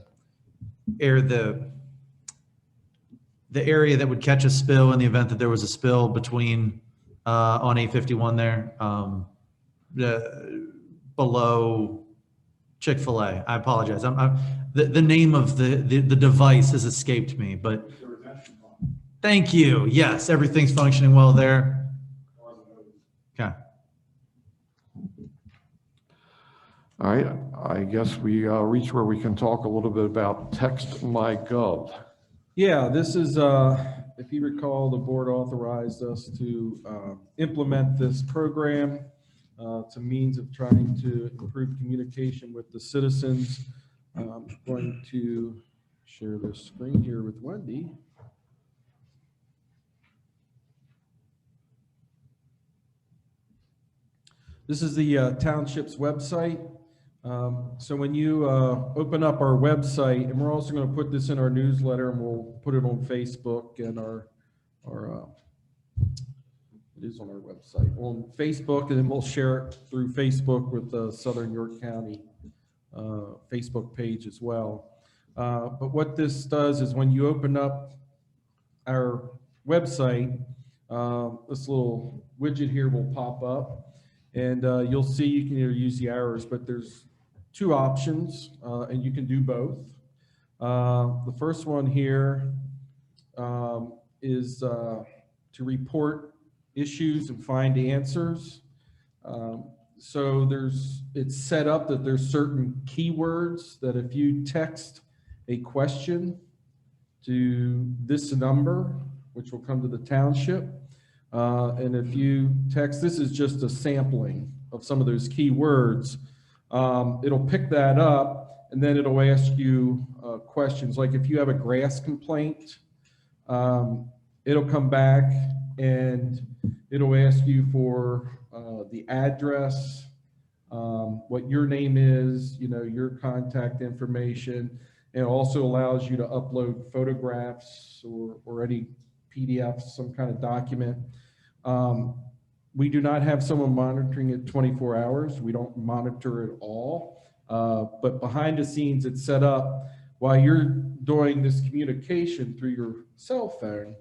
area that would catch a spill in the event that there was a spill between on 851 there, below Chick-fil-A. I apologize. The name of the device has escaped me, but thank you. Yes, everything's functioning well there. Okay. All right, I guess we reach where we can talk a little bit about TextMyGov. Yeah, this is, if you recall, the board authorized us to implement this program. It's a means of trying to improve communication with the citizens. I'm going to share this screen here with Wendy. This is the township's website. So when you open up our website, and we're also going to put this in our newsletter, and we'll put it on Facebook and it is on our website, on Facebook, and then we'll share it through Facebook with the Southern York County Facebook page as well. But what this does is when you open up our website, this little widget here will pop up, and you'll see you can either use the arrows, but there's two options, and you can do both. The first one here is to report issues and find answers. So it's set up that there's certain keywords that if you text a question to this number, which will come to the township, and if you text, this is just a sampling of some of those keywords, it'll pick that up, and then it'll ask you questions. Like if you have a grass complaint, it'll come back and it'll ask you for the address, what your name is, your contact information. And it also allows you to upload photographs or any PDFs, some kind of document. We do not have someone monitoring it 24 hours. We don't monitor it all. But behind the scenes, it's set up while you're doing this communication through your cell phone.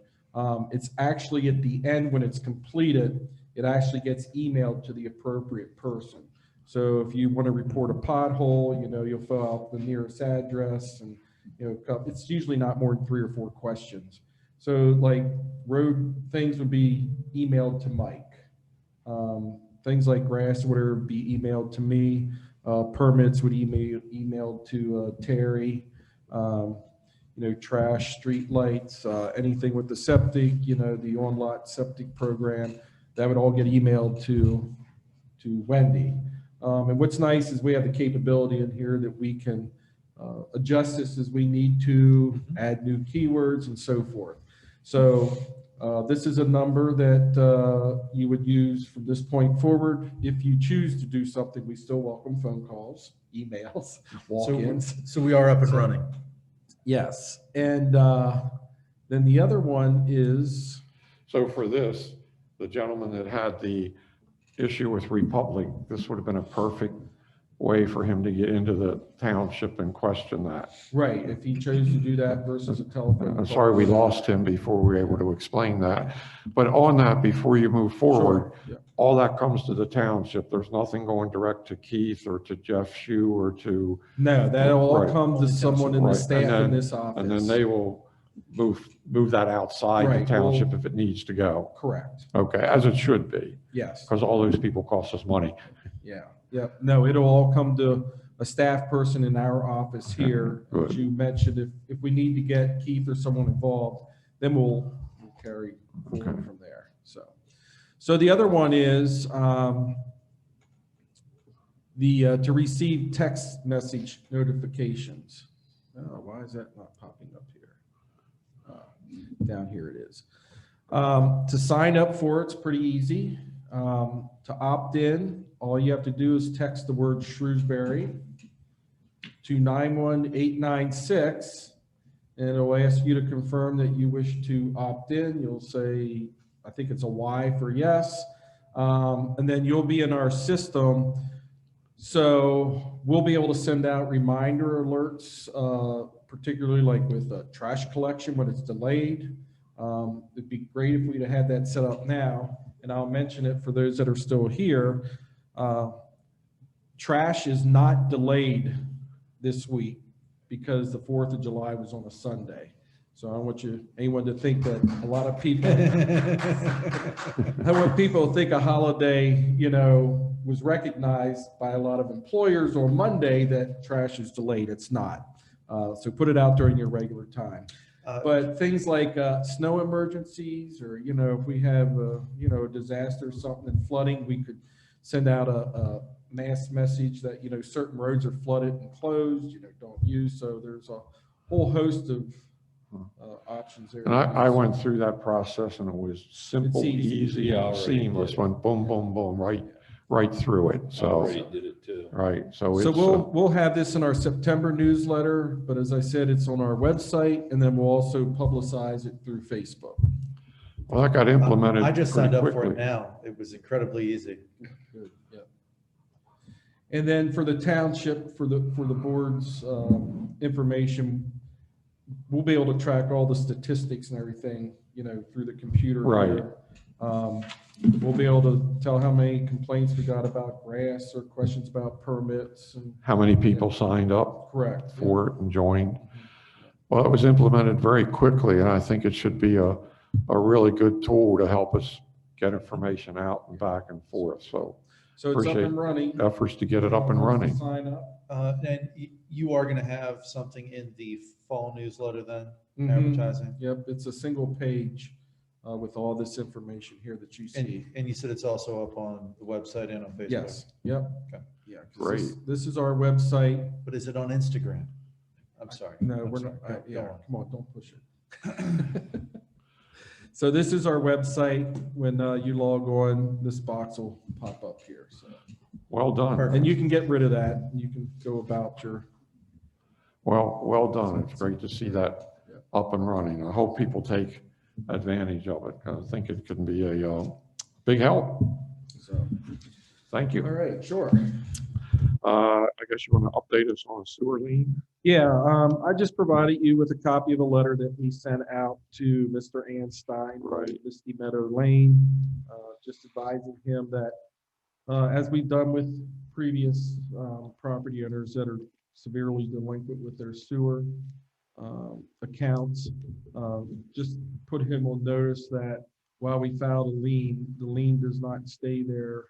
It's actually at the end when it's completed, it actually gets emailed to the appropriate person. So if you want to report a pothole, you'll fill out the nearest address, and it's usually not more than 3 or 4 questions. So like road things would be emailed to Mike. Things like grass, whatever, would be emailed to me. Permits would emailed to Terry. Trash, street lights, anything with the septic, the on-lot septic program, that would all get emailed to Wendy. And what's nice is we have the capability in here that we can adjust this as we need to, add new keywords and so forth. So this is a number that you would use from this point forward. If you choose to do something, we still welcome phone calls, emails, walk-ins. So we are up and running. Yes. And then the other one is. So for this, the gentleman that had the issue with Republic, this would have been a perfect way for him to get into the township and question that. Right, if he chose to do that versus a telephone. I'm sorry we lost him before we were able to explain that. But on that, before you move forward, Sure, yeah. all that comes to the township. There's nothing going direct to Keith or to Jeff Shue or to. No, that'll all Right. come to someone in the Right. staff And then- in this office. And then they will move that outside the Right, township well- if it needs to go. Correct, Okay, as it should be, yes, because all those people cost us money. yeah, no, it'll all come to a staff person in our office here. Good. As you mentioned, if we need to get Keith or someone involved, then we'll carry forward Okay. from there, so the other one is, to receive text message notifications. Oh, why is that not popping up here? Down here it is. To sign up for it's pretty easy. To opt in, all you have to do is text the word Shrewsbury to 91896, and it'll ask you to confirm that you wish to opt in. You'll say, I think it's a Y for yes, and then you'll be in our system. So we'll be able to send out reminder alerts, particularly like with trash collection when it's delayed. It'd be great if we'd have had that set up now, and I'll mention it for those that are still here. Trash is not delayed this week because the 4th of July was on a Sunday. So I don't want anyone to think that a lot of people, I want people to think a holiday, was recognized by a lot of employers on Monday that trash is delayed. It's not. So put it out during your regular time. But things like snow emergencies, or if we have a disaster or something and flooding, we could send out a mass message that certain roads are flooded and closed. Don't use. So there's a whole host of options there. And I went through that process and it was simple, It's easy. easy, Yeah, I and already seamless. did. Went boom, boom, boom, right through it. I So, already did it too. right. So So it's, we'll have this in our September newsletter, but as I said, it's on our website, and then we'll also publicize it through Facebook. well, that got implemented. I just pretty signed up for quickly. it now. It was incredibly easy. Good, yeah. And then for the township, for the board's information, we'll be able to track all the statistics and everything, through the computer. Right. here. We'll be able to tell how many complaints we got about grass or questions about permits and. How many people signed up Correct. for it and joined? Well, it was implemented very quickly, and I think it should be a really good tool to help us get information out and back and forth. So So it's up appreciate and running. efforts to get it up and running. Sign up. And you are going to have something in the fall newsletter then, Mhm. advertising? Yep, it's a single page with all this information here that you see. And you said it's also up on the website and on Facebook? Yes, yep. Okay. Yeah. 'Cause Great. This is our website. But is it on Instagram? I'm sorry. No, I'm we're sorry. not, Go yeah, on. come on, don't push it. So this is our website. When you log on, this box will pop up here. So, Well done. Perfect. and you can get rid of that. You can go about your, Well done. It's great to see that up and running. I hope people take advantage of it. I think it can be a big help. so, Thank all you. right, sure. I guess you want to update us on a sewer lien? Yeah, I just provided you with a copy of a letter that we sent out to Mr. Anstein, Right. Misty Meadow Lane, just advising him that, as we've done with previous property owners that are severely delinquent with their sewer accounts, just put him on notice that while we filed a lien, the lien does not stay there.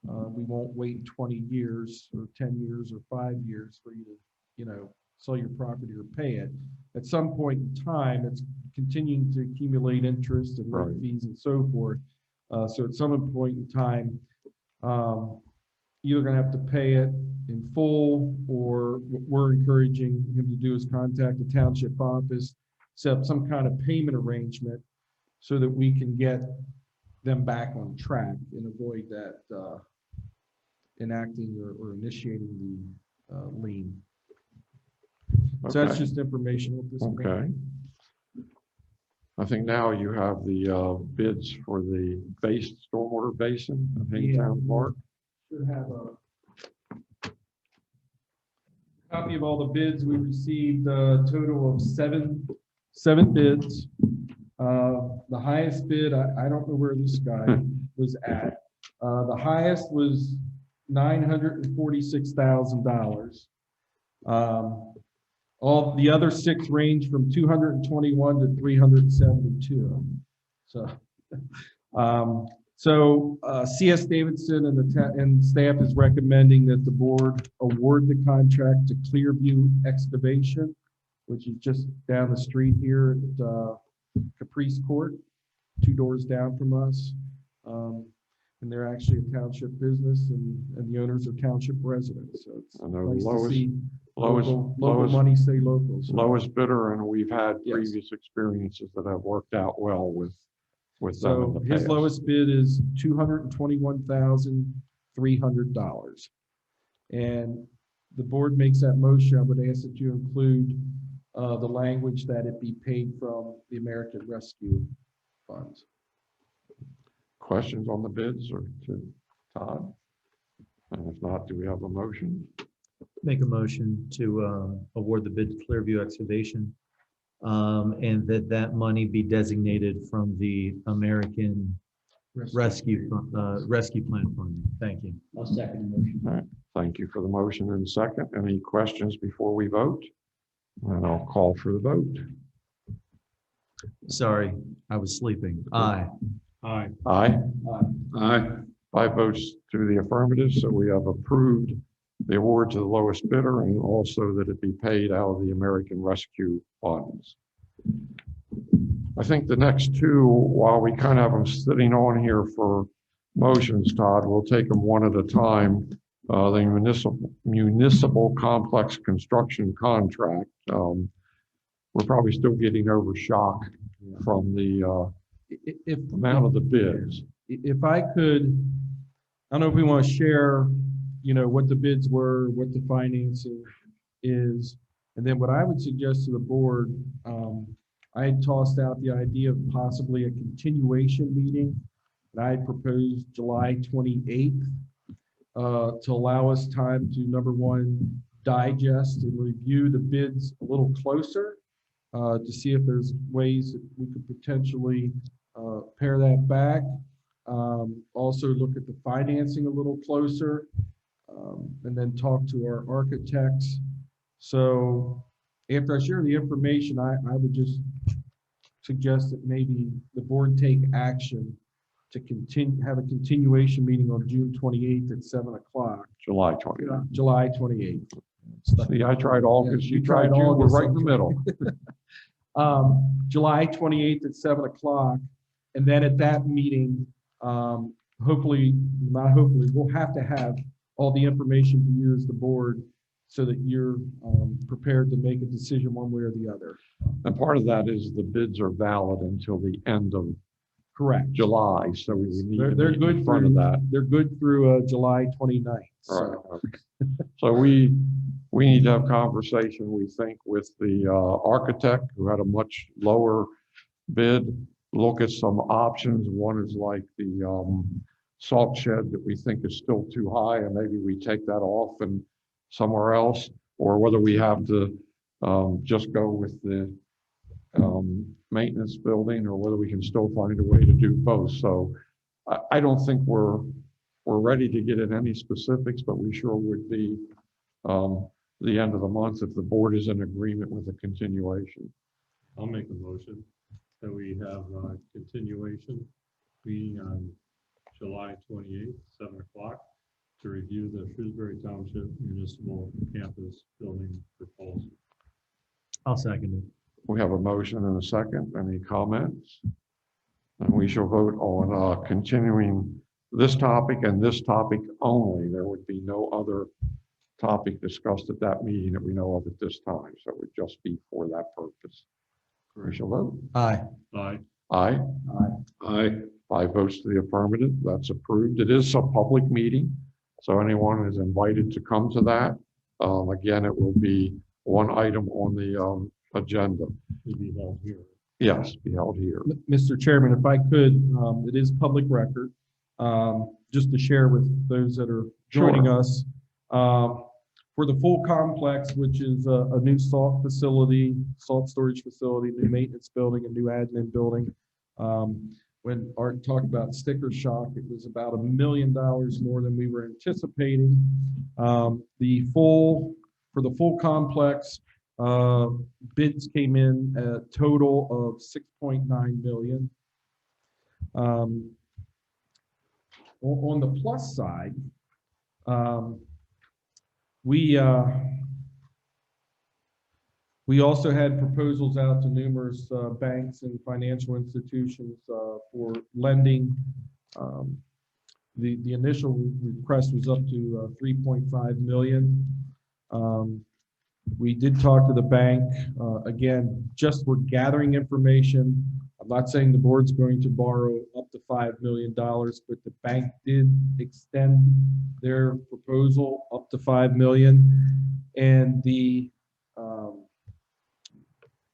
We won't wait 20 years or 10 years or 5 years for you to, sell your property or pay it. At some point in time, it's continuing to accumulate interest and late Right. fees and so forth. So at some point in time, you're gonna have to pay it in full, or what we're encouraging him to do is contact the township office, set up some kind of payment arrangement so that we can get them back on track and avoid that enacting or initiating the lien. So that's Okay. just information at this point. Okay. I think now you have the bids for the stormwater basin of Hangtown Park. Should have copy of all the bids. We received a total of seven bids. The highest bid, I don't know where this guy was at. The highest was $946,000. All the other six range from 221 to 372. So, CS Davidson and staff is recommending that the board award the contract to Clearview Excavation, which is just down the street here at Caprice Court, 2 doors down from us. And they're actually a township business, and the owners are township residents. So it's I know nice to lowest- see lowest- local lowest- money stay local. So- Lowest bidder, and we've had Yes. previous experiences that have worked out well with them in So the his past. lowest bid is $221,300. And the board makes that motion. I would ask that you include the language that it be paid from the American Rescue Funds. Questions on the bids or to Todd? And if not, do we have a motion? Make a motion to award the bid to Clearview Excavation, and that money be designated from the American Rescue Plan Fund. Thank you. I'll second the motion. All right, thank you for the motion and second. Any questions before we vote? And I'll call for the vote. Sorry, I was sleeping. Aye. Aye. Aye. Aye. 5 votes to the affirmative, so we have approved the award to the lowest bidder and also that it be paid out of the American Rescue Funds. I think the next two, while we kind of have them sitting on here for motions, Todd, we'll take them one at a time. The municipal complex construction contract. We're probably still getting over shock from the amount of the bids. If I could, I don't know if we want to share, what the bids were, what the financing is. And then what I would suggest to the board, I had tossed out the idea of possibly a continuation meeting. And I had proposed July 28th to allow us time to, number one, digest and review the bids a little closer to see if there's ways that we could potentially pare that back. Also look at the financing a little closer, and then talk to our architects. So after I share the information, I would just suggest that maybe the board take action to have a continuation meeting on June 28th at 7 o'clock. July 20th. July 28th. See, I tried August, Yeah, you tried June, we're right in the middle. July 28th at 7 o'clock. And then at that meeting, hopefully, not hopefully, we'll have to have all the information to you as the board so that you're prepared to make a decision one way or the other. And part of that is the bids are valid until the end of Correct. July, so we would need to They're be good in front of that. They're good through July 29th. All right, So okay. So we need to have conversation, we think, with the architect who had a much lower bid, look at some options. One is like the salt shed that we think is still too high, and maybe we take that off and somewhere else, or whether we have to just go with the maintenance building, or whether we can still find a way to do both. So I don't think we're ready to get in any specifics, but we sure would be the end of the month if the board is in agreement with the continuation. I'll make a motion that we have a continuation meeting on July 28th, 7 o'clock, to review the Shrewsbury Township Municipal Campus Building proposal. I'll second it. We have a motion and a second. Any comments? And we shall vote on continuing this topic and this topic only. There would be no other topic discussed at that meeting that we know of at this time. So it would just be for that purpose. We shall vote. Aye. Aye. Aye. Aye. 5 votes to the affirmative. That's approved. It is a public meeting, so anyone is invited to come to that. Again, it will be one item on the agenda. To be held here. Yes, be held here. Mr. Chairman, if I could, it is public record, just to share with those that are joining us. For For the full complex, which is a new salt facility, salt storage facility, new maintenance building, a new admin building. When Art talked about sticker shock, it was about $1 million more than we were anticipating. For the full complex, bids came in at a total of $6.9 million. On the plus side, we also had proposals out to numerous banks and financial institutions for lending. The initial request was up to $3.5 million. We did talk to the bank, again, just we're gathering information. I'm not saying the board's going to borrow up to $5 million, but the bank did extend their proposal up to $5 million. And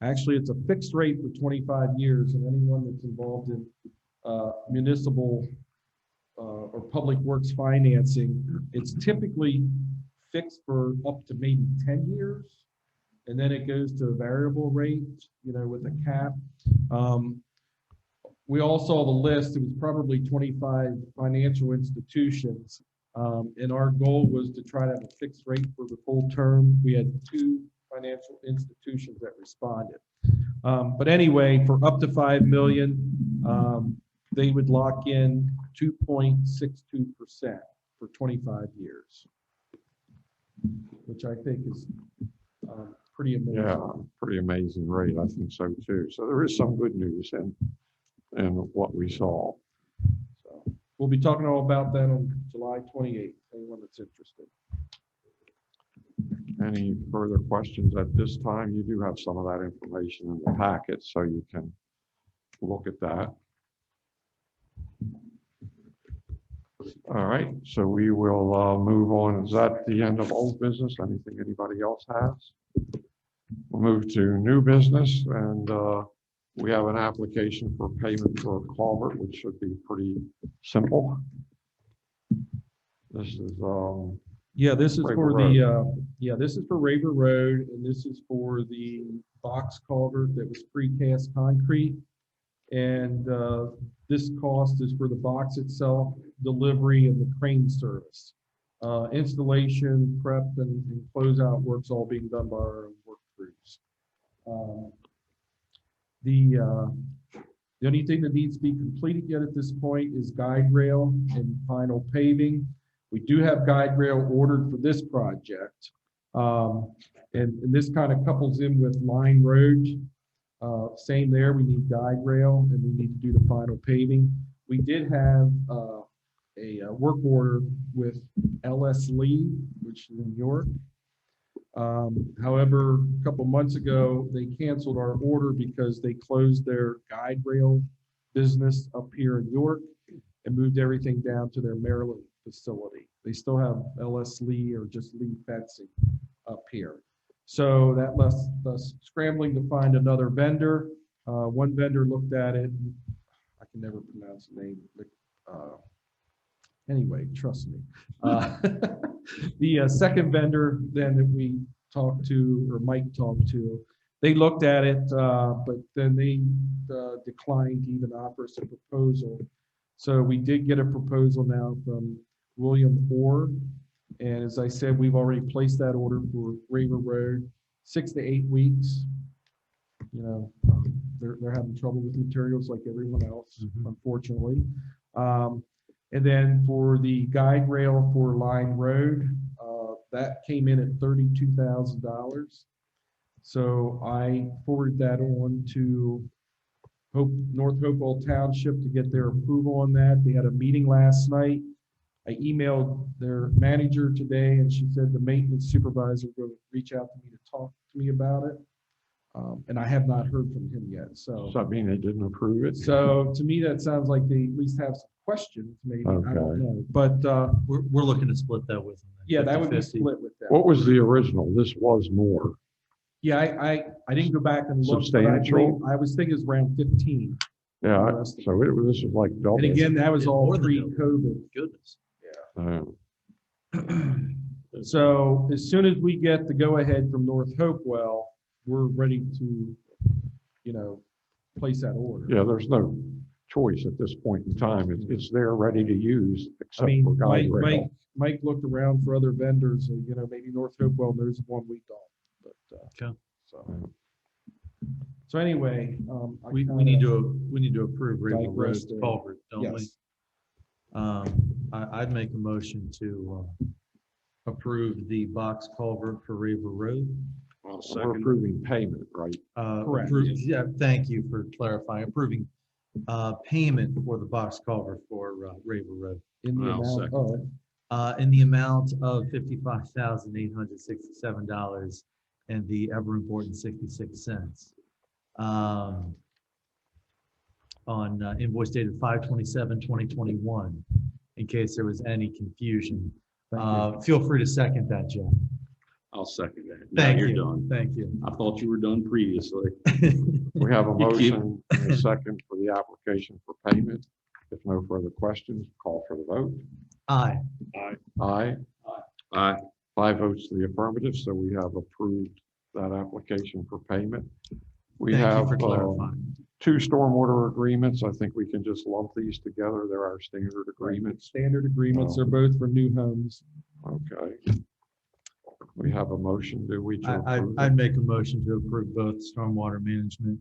actually, it's a fixed rate for 25 years, and anyone that's involved in municipal or public works financing, it's typically fixed for up to maybe 10 years, and then it goes to a variable rate, with a cap. We all saw the list. It was probably 25 financial institutions, and our goal was to try to have a fixed rate for the full term. We had 2 financial institutions that responded. But anyway, for up to $5 million, they would lock in 2.62% for 25 years, which I think is pretty amazing. Yeah, pretty amazing rate. I think so too. So there is some good news in what we saw. So we'll be talking all about that on July 28th, anyone that's interested. Any further questions at this time? You do have some of that information in the packet, so you can look at that. All right, so we will move on. Is that the end of old business? Anything anybody else has? We'll move to new business, and we have an application for payment for a culvert, which should be pretty simple. This is this is Raver for Road. this is for Raver Road, and this is for the box culvert that was precast concrete. And this cost is for the box itself, delivery, and the crane service. Installation, prep, and closeout work's all being done by our own work crews. The only thing that needs to be completed yet at this point is guide rail and final paving. We do have guide rail ordered for this project. And this kind of couples in with Line Road. Same there, we need guide rail and we need to do the final paving. We did have a work order with LS Lee, which is in New York. However, a couple months ago, they canceled our order because they closed their guide rail business up here in York and moved everything down to their Maryland facility. They still have LS Lee or just Lee fencing up here. So that left us scrambling to find another vendor. One vendor looked at it. I can never pronounce the name. Anyway, trust me. The second vendor then that we talked to, or Mike talked to, they looked at it, but then they declined to even offer us a proposal. So we did get a proposal now from William Orr. And as I said, we've already placed that order for Raver Road, 6 to 8 weeks. They're having trouble with materials like everyone else, unfortunately. And then for the guide rail for Line Road, that came in at $32,000. So I forwarded that on to North Hopewell Township to get their approval on that. They had a meeting last night. I emailed their manager today, and she said the maintenance supervisor will reach out to me to talk to me about it. And I have not heard from him yet. So does that mean they didn't approve it? So to me, that sounds like they at least have some questions, maybe. Okay. I don't know. But We're looking to split that with them. yeah, that would be 50-50. split with them. What was the original? This was more. Yeah, I didn't go back and look. But Substantial? I was thinking it's around 15. Yeah, so this was like double. And again, that was Yeah, all more than double. pre-COVID. Goodness. Uh, So as soon as we get the go-ahead from North Hopewell, we're ready to, place that order. Yeah, there's no choice at this point in time. It's there, ready to use, I except mean, for guide rail. Mike looked around for other vendors, and, maybe North Hopewell knows one we don't, but, Okay. so anyway, We need to approve Raven Road digressed there. culvert, don't we? Yes. I'd make a motion to approve the box culvert for Raver Road. We're approving payment, right? Correct. Yeah, thank you for clarifying. Approving payment for the box culvert for Raver Road In the I'll amount second. of, in the amount of $55,867 and the ever important 66 cents. On invoice dated 5/27/2021, in case there was any confusion. Feel free to second that, Jeff. I'll second that. Now Thank you're you. done. Thank you. I thought you were done previously. We have a You keep- motion and a second for the application for payment. If no further questions, call for the vote. Aye. Aye. Aye. 5 votes to the affirmative, so we have approved that application for payment. We Thank you have for clarifying. 2 stormwater agreements. I think we can just lump these together. They're our standard agreements. standard agreements are both for new homes. Okay. We have a motion, do we? to approve I'd it? make a motion to approve both stormwater management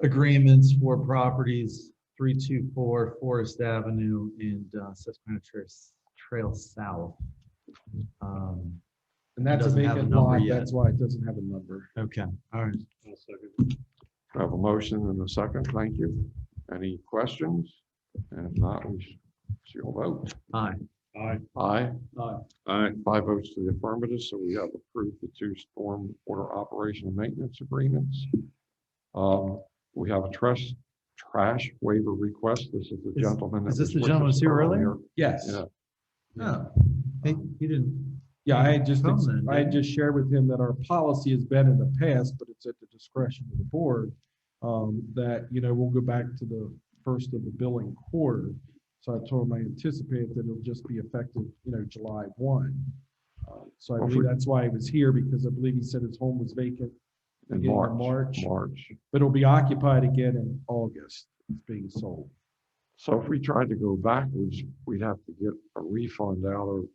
agreements for properties 324 Forest Avenue and Susquehanna Trail South. And that's a Doesn't have a vacant number lot, yet. that's why it doesn't have a number. Okay, all right. I have a motion and a second. Thank you. Any questions? And if not, she'll vote. Aye. Aye. Aye. Aye. 5 votes to the affirmative, so we have approved the 2 storm water operation and maintenance agreements. We have a trash waiver request. This is the gentleman. that is this was the with gentleman us who's here earlier? Yes. Yeah. Oh, he didn't. Yeah, I had just, Come then, I had didn't just shared with him that our policy has been in the past, but it's at the discretion of the board, that, we'll go back to the first of the billing quarter. So I told him I anticipate that it'll just be effective, July 1. So I believe that's why he was here, because I believe he said his home was vacant In beginning of March. but it'll be occupied again in August. It's being sold. So if we tried to go backwards, we'd have to get a refund out of,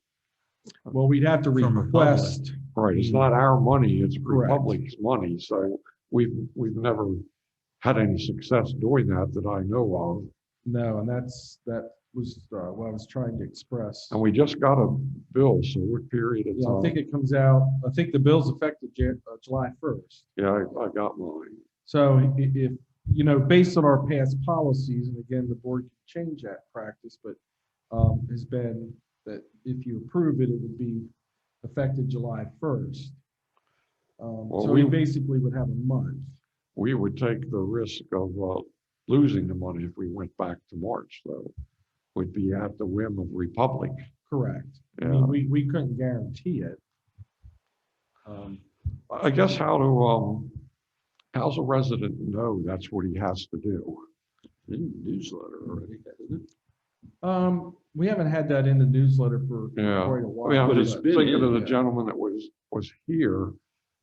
Well, we'd have to From request. right, it's not our money, it's Correct. Republic's money. So we've never had any success doing that I know of. No, and that was what I was trying to express. And we just got a bill, so what period of Yeah, I time? think it comes out, I think the bill's effective July 1st. Yeah, I got mine. So if, based on our past policies, and again, the board can change that practice, but has been that if you approve it, it would be effective July 1st. So we basically would have a month. We would take the risk of losing the money if we went back to March, though. We'd be at the whim of Republic. Correct. I Yeah. mean, we couldn't guarantee it. I guess how's a resident know that's what he has to do? In the newsletter already, hasn't it? We haven't had that in the newsletter for Yeah. quite a I while. mean, I'm But just it's been thinking in, of the yeah. gentleman that was here.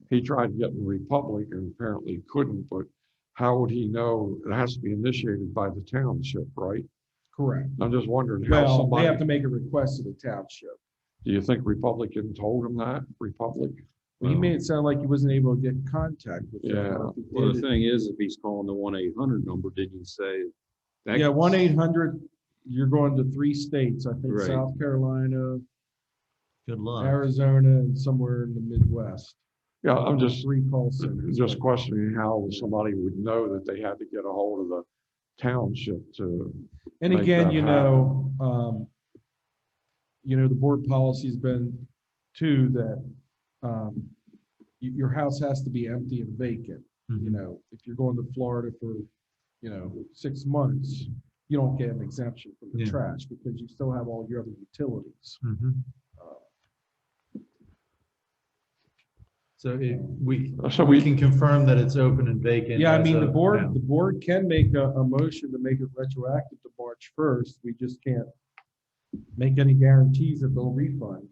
He tried getting Republic and apparently couldn't, but how would he know? It has to be initiated by the township, right? Correct. I'm just wondering how Well, they somebody, have to make a request to the township. do you think Republican told him that? Republic? He made it sound like he wasn't able to get in contact with them. Yeah. If he Well, the did it- thing is, if he's calling the 1-800 number, did you say? that- Yeah, 1-800, you're going to 3 states, I think Right. South Carolina, Good luck. Arizona, and somewhere in the Midwest. Yeah, I'm just 3 call centers. just questioning how somebody would know that they had to get a hold of the township to, And make again, that the board policy's been too that your house has to be empty and vacant. Mhm. If you're going to Florida for, 6 months, you don't get an exemption from the Yeah. trash because you still have all your other utilities. Mhm. So we we can confirm that it's open and vacant. Yeah, I as mean, the of board, now. the board can make a motion to make it retroactive to March 1st. We just can't make any guarantees that they'll refund.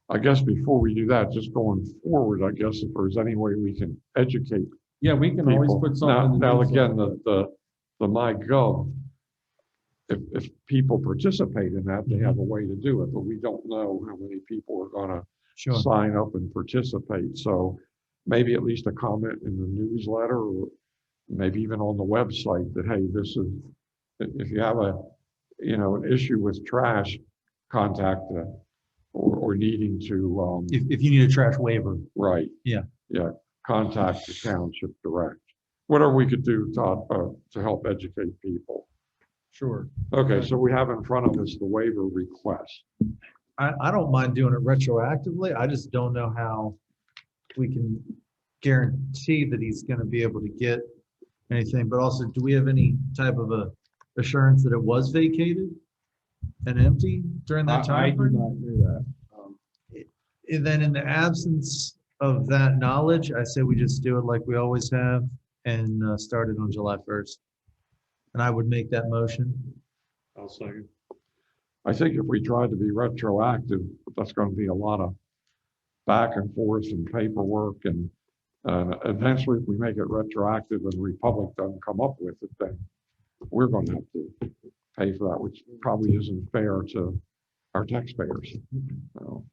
I guess before we do that, just going forward, I guess if there's any way we can educate Yeah, we can always people. put something. in the Now newsletter. again, the MyGov, if people participate in that, they have a way to do it, but we don't know how many people are gonna Sure. sign up and participate. So maybe at least a comment in the newsletter or maybe even on the website that, hey, this is, if you have an issue with trash, contact or needing to, If you need a trash waiver. right. Yeah. Yeah, contact the township direct. Whatever we could do, Todd, to help educate people. Sure. Okay, so we have in front of us the waiver request. I don't mind doing it retroactively. I just don't know how we can guarantee that he's going to be able to get anything. But also, do we have any type of a assurance that it was vacated and empty during that I time? do frame? not know that. And then in the absence of that knowledge, I say we just do it like we always have and start it on July 1st. And I would make that motion. I'll second. I think if we try to be retroactive, that's going to be a lot of back and forth and paperwork. And eventually, if we make it retroactive and the Republic doesn't come up with it, then we're going to have to pay for that, which probably isn't fair to our taxpayers. So,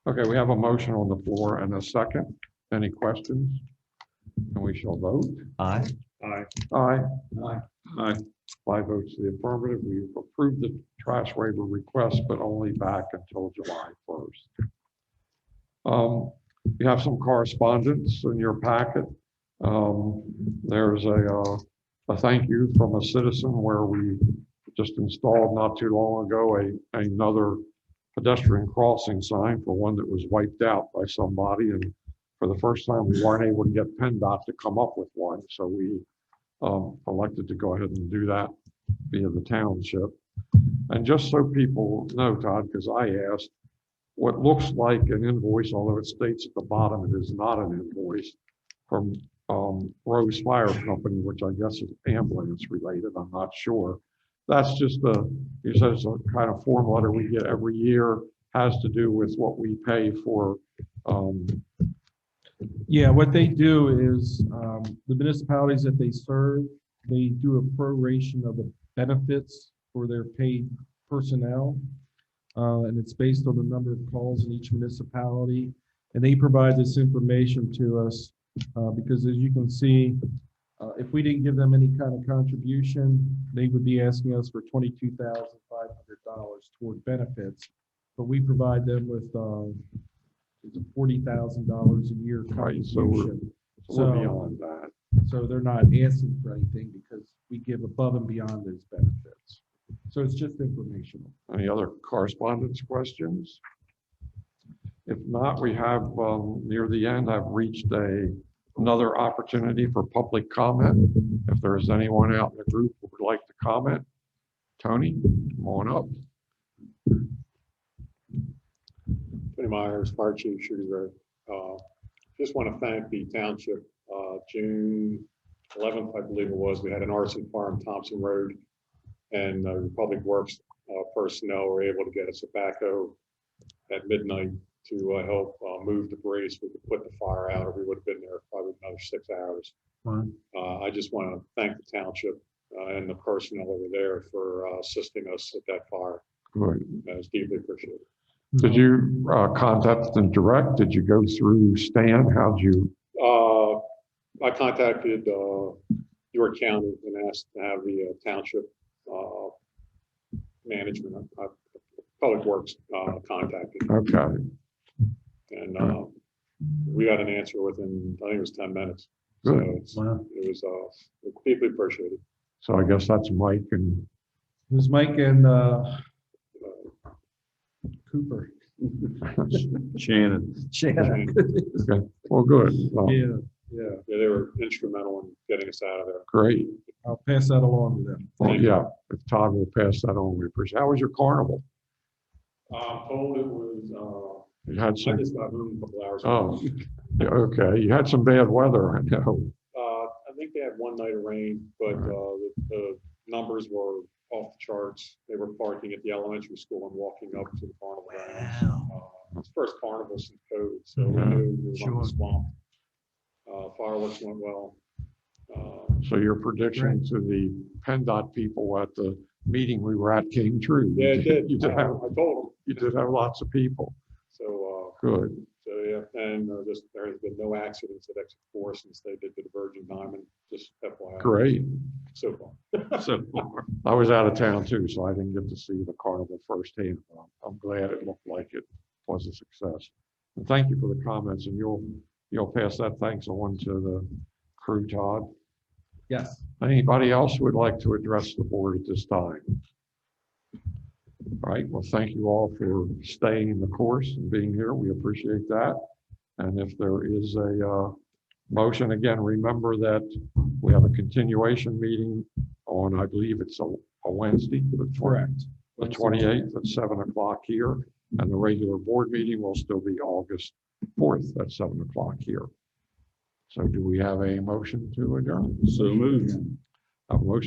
okay, we have a motion on the floor and a second. Any questions? And we shall vote. Aye. Aye. Aye. Aye. Aye. 5 votes to the affirmative. We've approved the trash waiver request, but only back until July 1st. You have some correspondence in your packet. There's a thank you from a citizen where we just installed not too long ago another pedestrian crossing sign for one that was wiped out by somebody. And for the first time, we weren't able to get PennDOT to come up with one. So we elected to go ahead and do that via the township. And just so people know, Todd, because I asked, what looks like an invoice, although it states at the bottom it is not an invoice, from Rose Fire Company, which I guess is ambulance related, I'm not sure. That's just you said it's a kind of form letter we get every year, has to do with what we pay for. Yeah, what they do is the municipalities that they serve, they do a proration of the benefits for their paid personnel. And it's based on the number of calls in each municipality. And they provide this information to us because as you can see, if we didn't give them any kind of contribution, they would be asking us for $22,500 toward benefits. But we provide them with $40,000 a year Right, so contribution. we're beyond that. So they're not asking for anything because we give above and beyond those benefits. So it's just informational. Any other correspondence questions? If not, we have, near the end, I've reached another opportunity for public comment. If there is anyone out in the group who would like to comment, Tony, come on up. Tony Myers, Fire Chief, Shrewsbury. Just want to thank the township. June 11th, I believe it was, we had an arson fire on Thompson Road, and Republic Works personnel were able to get us a backhoe at midnight to help move debris so we could put the fire out, or we would have been there probably another 6 hours. Wow. I just want to thank the township and the personnel over there for assisting us at that fire. Good. It's deeply appreciated. Did you contact them direct? Did you go through Stan? How'd you? I contacted York County and asked to have the township management, Public Works contacted. Okay. And we got an answer within, I think it was 10 minutes. Good. So it was deeply appreciated. So I guess that's Mike and. It was Mike and Cooper. Shannon. Shannon. Okay. Well, good. Well, Yeah, they were instrumental in getting us out of there. great. I'll pass that along to them. Well, yeah, if Todd will pass that on, we appreciate. How was your carnival? I'm told it was, You had I some, just got home a couple hours oh, ago. yeah, okay. You had some bad weather, I know. I think they had one night of rain, but the numbers were off the charts. They were parking at the elementary school and walking up to the carnival grounds. Wow. It's the first carnival since COVID, so we Mhm. knew we were Sure. on the swamp. Fireworks went well. So your prediction to the PennDOT people at the meeting we were at came true. Yeah, it did. You did I have, told them. you did have lots of people. So, Good. so yeah, and just, there has been no accidents at exit 4 since they did the Virgin Diamond, just FYI. Great. So far. So I was out of town too, so I didn't get to see the carnival firsthand. But I'm glad it looked like it was a success. And thank you for the comments, and you'll pass that thanks on to the crew, Todd. Yes. Anybody else who would like to address the board at this time? All right, well, thank you all for staying the course and being here. We appreciate that. And if there is a motion, again, remember that we have a continuation meeting on, I believe it's a Wednesday, Correct. the 28th at 7 o'clock here. And the regular board meeting will still be August 4th at 7 o'clock here. So do we have a motion to adjourn? So moved. A motion